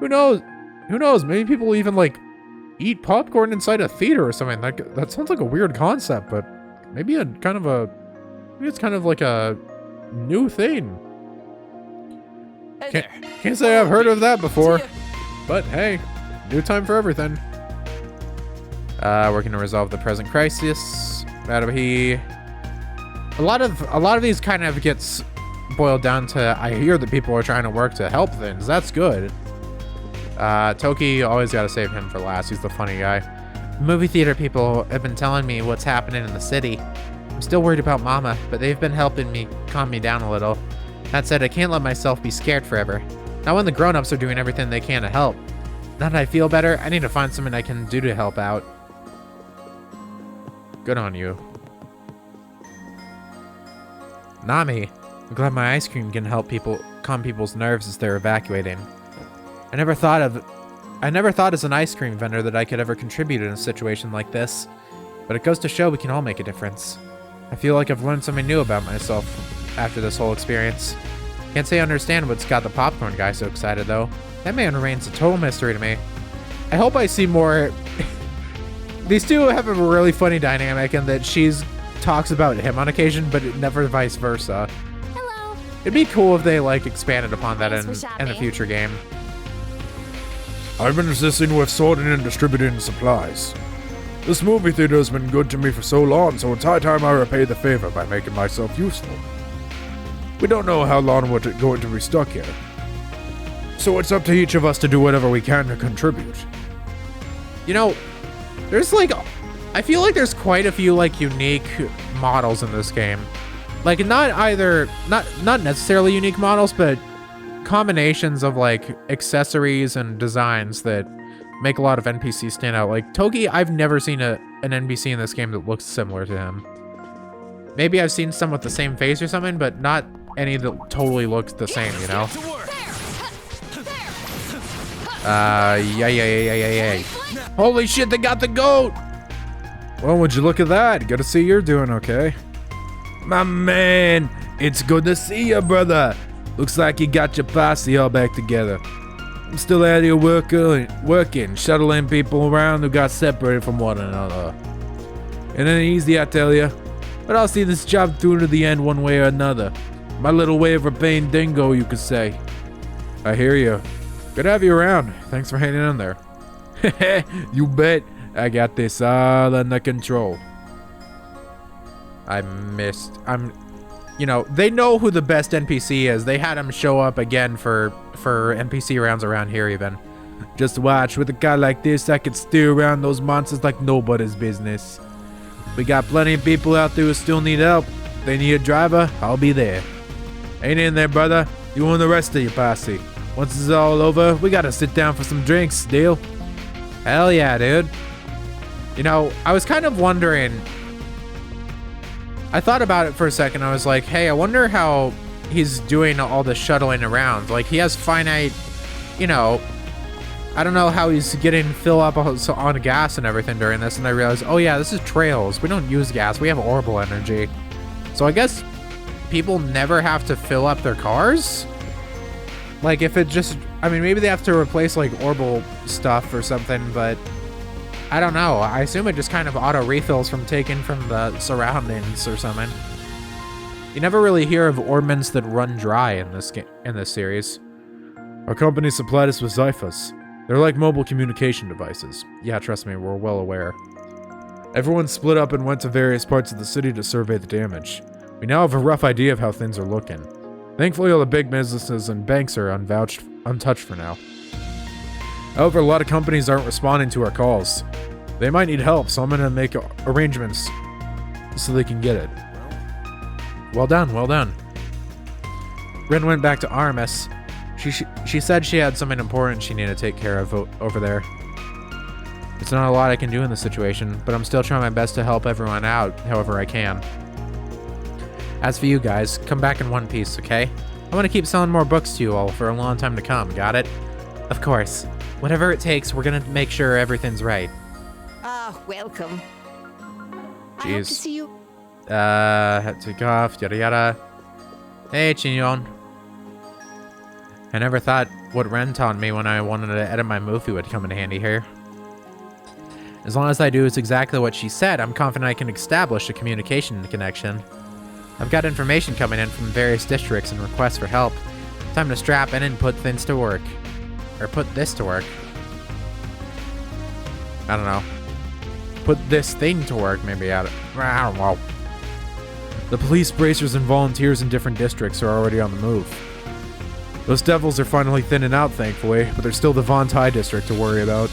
S3: Who knows? Who knows? Maybe people will even like eat popcorn inside a theater or something. That sounds like a weird concept, but maybe it's kind of like a new thing. Can't say I've heard of that before. But hey, new time for everything.
S1: Working to resolve the present crisis. That'll be a lot of these kind of gets boiled down to I hear that people are trying to work to help things. That's good. Toki, always gotta save him for last. He's the funny guy. Movie theater people have been telling me what's happening in the city. I'm still worried about Mama, but they've been helping me calm me down a little. That said, I can't let myself be scared forever. Not when the grown-ups are doing everything they can to help. Now that I feel better, I need to find something I can do to help out. Good on you. Nami, I'm glad my ice cream can help people calm people's nerves as they're evacuating. I never thought of I never thought as an ice cream vendor that I could ever contribute in a situation like this, but it goes to show we can all make a difference. I feel like I've learned something new about myself after this whole experience. Can't say I understand what's got the popcorn guy so excited though. That man remains a total mystery to me. I hope I see more. These two have a really funny dynamic in that she's talks about him on occasion, but never vice versa.
S5: Hello.
S1: It'd be cool if they like expanded upon that
S5: Thanks
S1: in
S5: for
S1: the
S5: shopping.
S1: future game.
S2: I've been assisting with sorting and distributing supplies. This movie theater has been good to me for so long, so it's high time I repay the favor by making myself useful. We don't know how long we're going to be stuck here, so it's up to each of us to do whatever we can to contribute.
S1: You know, there's like, I feel like there's quite a few like unique models in this game. Like not necessarily unique models, but combinations of like accessories and designs that make a lot of NPCs stand out. Like Togi, I've never seen an NPC in this game that looks similar to him. Maybe I've seen some with the same face or something, but not any that totally looks the same, you know? Yeah. Holy shit, they got the goat!
S2: Well, would you look at that? Good to see you're doing okay. My man, it's good to see you, brother. Looks like you got your posse all back together. I'm still out here working, shuttling people around who got separated from one another. It ain't easy, I tell you, but I'll see this job through to the end one way or another. My little way of repaying Dingo, you could say.
S1: I hear you. Good to have you around. Thanks for hanging in there.
S2: You bet. I got this all under control.
S1: You know, they know who the best NPC is. They had him show up again for NPC rounds around here even.
S2: Just watch, with a guy like this, I could steer around those monsters like nobody's business. We got plenty of people out there who still need help. If they need a driver, I'll be there. Ain't in there, brother. You and the rest of your posse. Once this is all over, we gotta sit down for some drinks, deal?
S1: Hell yeah, dude. You know, I was kind of wondering. I thought about it for a second. I was like, hey, I wonder how he's doing all the shuttling around. Like, he has finite, you know, I don't know how he's getting fill up on gas and everything during this. And I realized, oh yeah, this is trails. We don't use gas. We have orbital energy. So I guess people never have to fill up their cars? Like, if it just, I mean, maybe they have to replace like orbital stuff or something, but I don't know. I assume it just kind of auto refills from taken from the surroundings or something. You never really hear of orbments that run dry in this series.
S2: Our company supplied us with Zyphas. They're like mobile communication devices.
S1: Yeah, trust me, we're well aware.
S2: Everyone split up and went to various parts of the city to survey the damage. We now have a rough idea of how things are looking. Thankfully, all the big businesses and banks are untouched for now. However, a lot of companies aren't responding to our calls. They might need help, so I'm gonna make arrangements so they can get it.
S1: Well done, well done. Rin went back to Artemis. She said she had something important she needed to take care of over there. It's not a lot I can do in this situation, but I'm still trying my best to help everyone out however I can. As for you guys, come back in one piece, okay? I want to keep selling more books to you all for a long time to come, got it? Of course. Whatever it takes, we're gonna make sure everything's right.
S8: Welcome. I hope to
S1: Jeez.
S8: see you.
S1: Had to take off, yada yada. Hey, Chinyon. I never thought what Ren taught me when I wanted to edit my movie would come in handy here. As long as I do exactly what she said, I'm confident I can establish a communication connection. I've got information coming in from various districts and requests for help. Time to strap in and put things to work. Or put this to work. I don't know. Put this thing to work, maybe. I don't know.
S2: The police bracers and volunteers in different districts are already on the move. Those devils are finally thinning out, thankfully, but there's still the Von Tai district to worry about.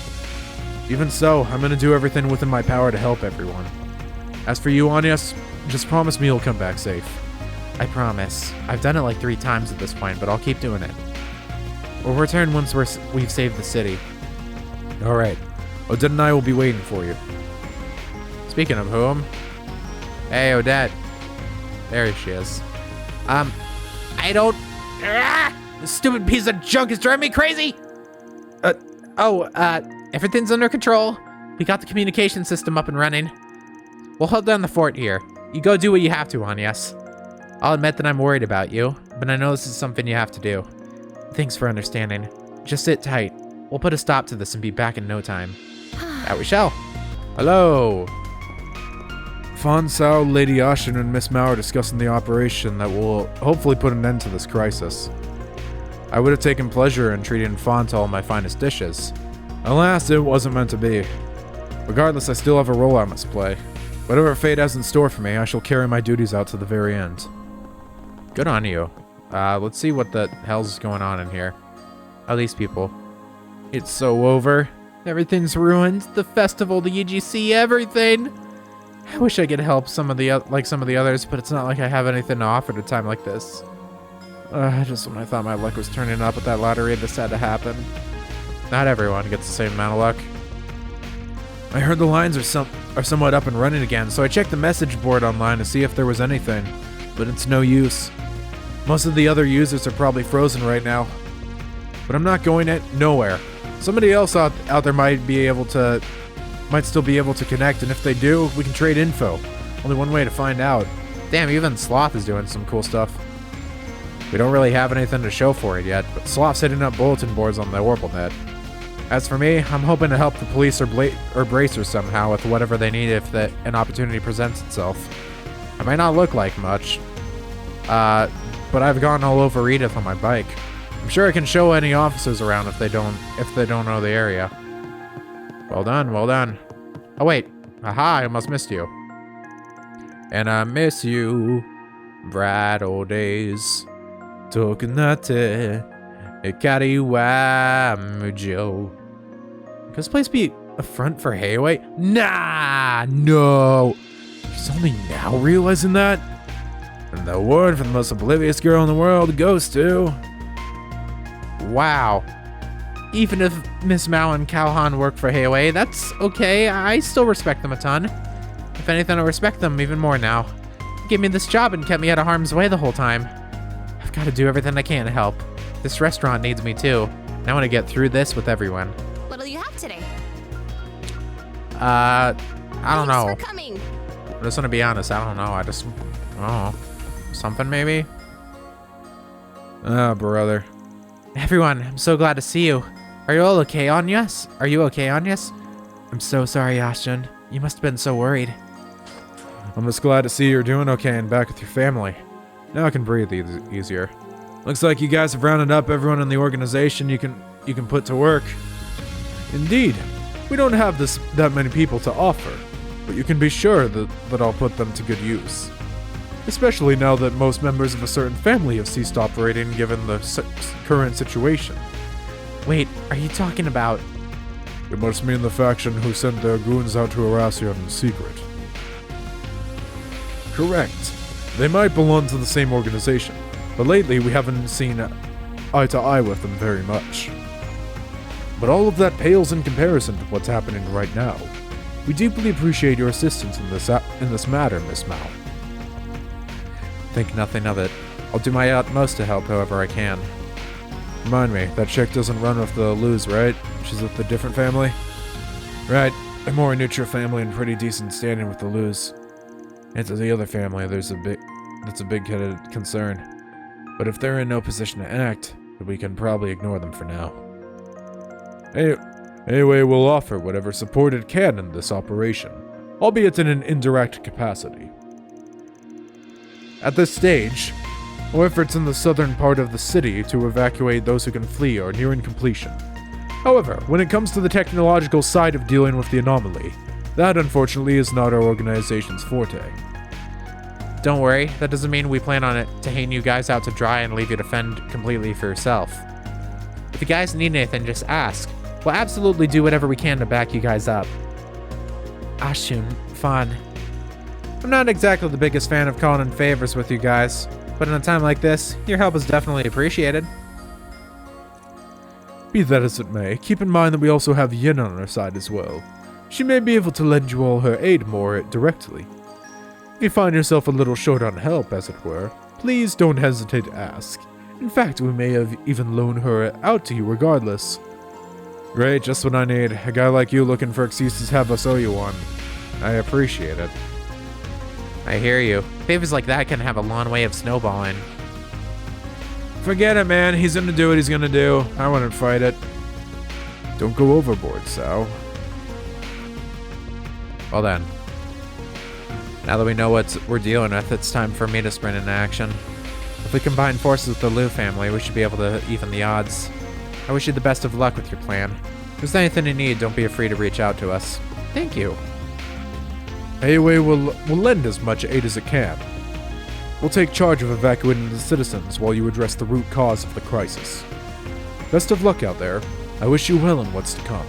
S2: Even so, I'm gonna do everything within my power to help everyone. As for you, Anyas, just promise me you'll come back safe.
S1: I promise. I've done it like 3 times at this point, but I'll keep doing it. We'll return once we've saved the city.
S2: Alright. Odette and I will be waiting for you.
S1: Speaking of whom... Hey, Odette. There she is. I don't... This stupid piece of junk is driving me crazy!
S3: Oh, everything's under control. We got the communication system up and running. We'll hold down the fort here. You go do what you have to, Anyas. I'll admit that I'm worried about you, but I know this is something you have to do. Thanks for understanding. Just sit tight. We'll put a stop to this and be back in no time. That we shall.
S1: Hello.
S2: Fan Sao, Lady Ashen, and Miss Mao are discussing the operation that will hopefully put an end to this crisis. I would have taken pleasure in treating Fan to all my finest dishes. Alas, it wasn't meant to be. Regardless, I still have a role I must play. Whatever fate has in store for me, I shall carry my duties out to the very end.
S1: Good on you. Let's see what the hell's going on in here. Oh, these people. It's so over. Everything's ruined. The festival, the EGC, everything. I wish I could help some of the others, but it's not like I have anything to offer at a time like this. Just when I thought my luck was turning up at that lottery, this had to happen. Not everyone gets the same amount of luck. I heard the lines are somewhat up and running again, so I checked the message board online to see if there was anything, but it's no use. Most of the other users are probably frozen right now. But I'm not going nowhere. Somebody else out there might still be able to connect, and if they do, we can trade info. Only one way to find out. Damn, even Sloth is doing some cool stuff. We don't really have anything to show for it yet, but Sloth's hitting up bulletin boards on the OrbitalNet. As for me, I'm hoping to help the police or bracers somehow with whatever they need if an opportunity presents itself. I might not look like much, but I've gone all over Edith on my bike. I'm sure I can show any officers around if they don't know the area. Well done, well done. Oh wait, aha! I almost missed you. And I miss you, bright old days. Tokunate, Ikariwa Mujo. Could this place be a front for Heiwei? Nah, no. She's only now realizing that. And the award for the most oblivious girl in the world goes to... Wow. Even if Miss Mao and Calhan work for Heiwei, that's okay. I still respect them a ton. If anything, I respect them even more now. They gave me this job and kept me out of harm's way the whole time. I've got to do everything I can to help. This restaurant needs me too. And I want to get through this with everyone.
S5: What'll you have today?
S1: I don't know.
S5: Thanks for coming.
S1: I just want to be honest. I don't know. I don't know. Something maybe?
S2: Ah, brother.
S3: Everyone, I'm so glad to see you. Are you all okay, Anyas? Are you okay, Anyas? I'm so sorry, Ashton. You must have been so worried.
S2: I'm just glad to see you're doing okay and back with your family. Now I can breathe easier. Looks like you guys have rounded up everyone in the organization you can put to work. Indeed, we don't have that many people to offer, but you can be sure that I'll put them to good use. Especially now that most members of a certain family have ceased operating given the current situation.
S3: Wait, are you talking about...
S2: It must mean the faction who sent their goons out to harass you in secret. Correct. They might belong to the same organization, but lately we haven't seen eye to eye with them very much. But all of that pales in comparison to what's happening right now. We deeply appreciate your assistance in this matter, Miss Mao.
S1: Think nothing of it. I'll do my utmost to help however I can.
S2: Remind me, that chick doesn't run with the Luz, right? She's with the different family? Right, a more neutral family and pretty decent standing with the Luz. And to the other family, that's a big-headed concern. But if they're in no position to act, then we can probably ignore them for now. Anyway, we'll offer whatever support it can in this operation, albeit in an indirect capacity. At this stage, our efforts in the southern part of the city to evacuate those who can flee are nearing completion. However, when it comes to the technological side of dealing with the anomaly, that unfortunately is not our organization's forte.
S3: Don't worry, that doesn't mean we plan on it to hang you guys out to dry and leave you to fend completely for yourself. If you guys need anything, just ask. We'll absolutely do whatever we can to back you guys up. Ashun, Fan. I'm not exactly the biggest fan of calling in favors with you guys, but in a time like this, your help is definitely appreciated.
S2: Be that as it may, keep in mind that we also have Yin on our side as well. She may be able to lend you all her aid more directly. If you find yourself a little short on help, as it were, please don't hesitate to ask. In fact, we may have even loaned her out to you regardless. Great, just what I need. A guy like you looking for excuses have us owe you one. I appreciate it.
S1: I hear you. Favors like that can have a long way of snowballing.
S2: Forget it, man. He's gonna do what he's gonna do. I wouldn't fight it. Don't go overboard, Sal.
S1: Well then. Now that we know what we're dealing with, it's time for me to sprint into action. If we combine forces with the Liu family, we should be able to even the odds. I wish you the best of luck with your plan. If there's anything you need, don't be afraid to reach out to us. Thank you.
S2: AOA will lend as much aid as it can. We'll take charge of evacuating the citizens while you address the root cause of the crisis. Best of luck out there. I wish you well in what's to come.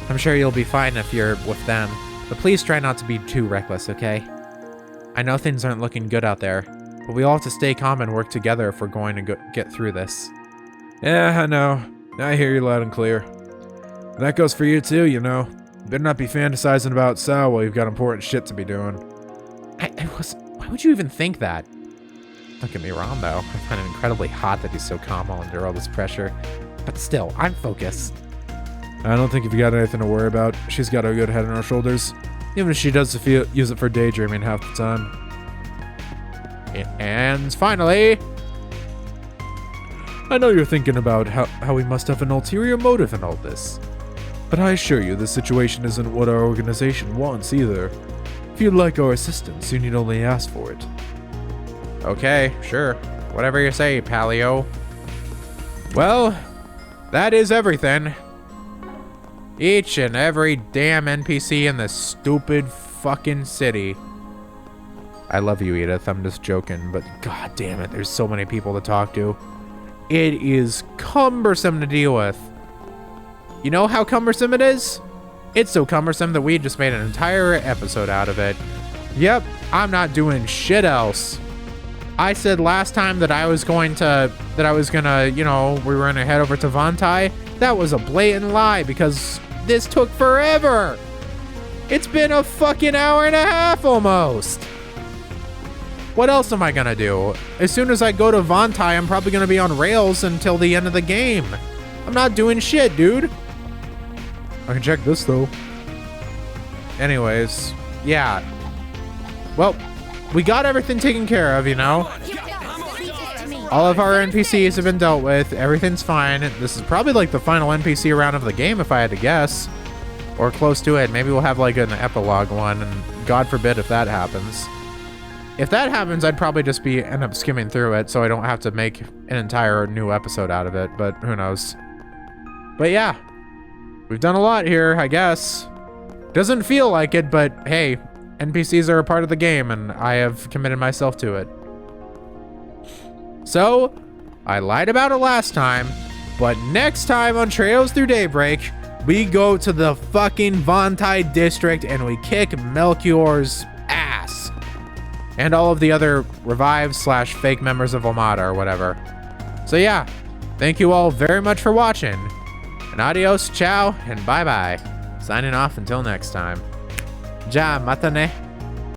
S1: I'm sure you'll be fine if you're with them, but please try not to be too reckless, okay? I know things aren't looking good out there, but we all have to stay calm and work together if we're going to get through this.
S2: Yeah, I know. I hear you loud and clear. And that goes for you too, you know. You better not be fantasizing about Sal while you've got important shit to be doing.
S1: Why would you even think that? Don't get me wrong, though. I find it incredibly hot that he's so calm while under all this pressure. But still, I'm focused.
S2: I don't think you've got anything to worry about. She's got a good head on her shoulders. Even if she does use it for daydreaming half the time.
S1: And finally...
S2: I know you're thinking about how we must have an ulterior motive in all this. But I assure you this situation isn't what our organization wants either. If you'd like our assistance, you need only ask for it.
S1: Okay, sure. Whatever you say, Paleo. Well, that is everything. Each and every damn NPC in this stupid fucking city. I love you, Edith. I'm just joking, but god damn it, there's so many people to talk to. It is cumbersome to deal with. You know how cumbersome it is? It's so cumbersome that we just made an entire episode out of it. Yep, I'm not doing shit else. I said last time that I was gonna, you know, we were gonna head over to Vantai. That was a blatant lie because this took forever. It's been a fucking hour and a half almost. What else am I gonna do? As soon as I go to Vantai, I'm probably gonna be on rails until the end of the game. I'm not doing shit, dude.
S2: I can check this though.
S1: Anyways, yeah. Well, we got everything taken care of, you know? All of our NPCs have been dealt with. Everything's fine. This is probably like the final NPC round of the game, if I had to guess. Or close to it. Maybe we'll have like an epilogue one, and God forbid if that happens. If that happens, I'd probably just end up skimming through it, so I don't have to make an entire new episode out of it, but who knows. But yeah, we've done a lot here, I guess. Doesn't feel like it, but hey, NPCs are a part of the game, and I have committed myself to it. So, I lied about it last time, but next time on Trails Through Daybreak, we go to the fucking Vantai district and we kick Melchior's ass. And all of the other revived/fake members of Omada or whatever. So yeah, thank you all very much for watching. And adios, ciao, and bye-bye. Signing off until next time. Ja matane.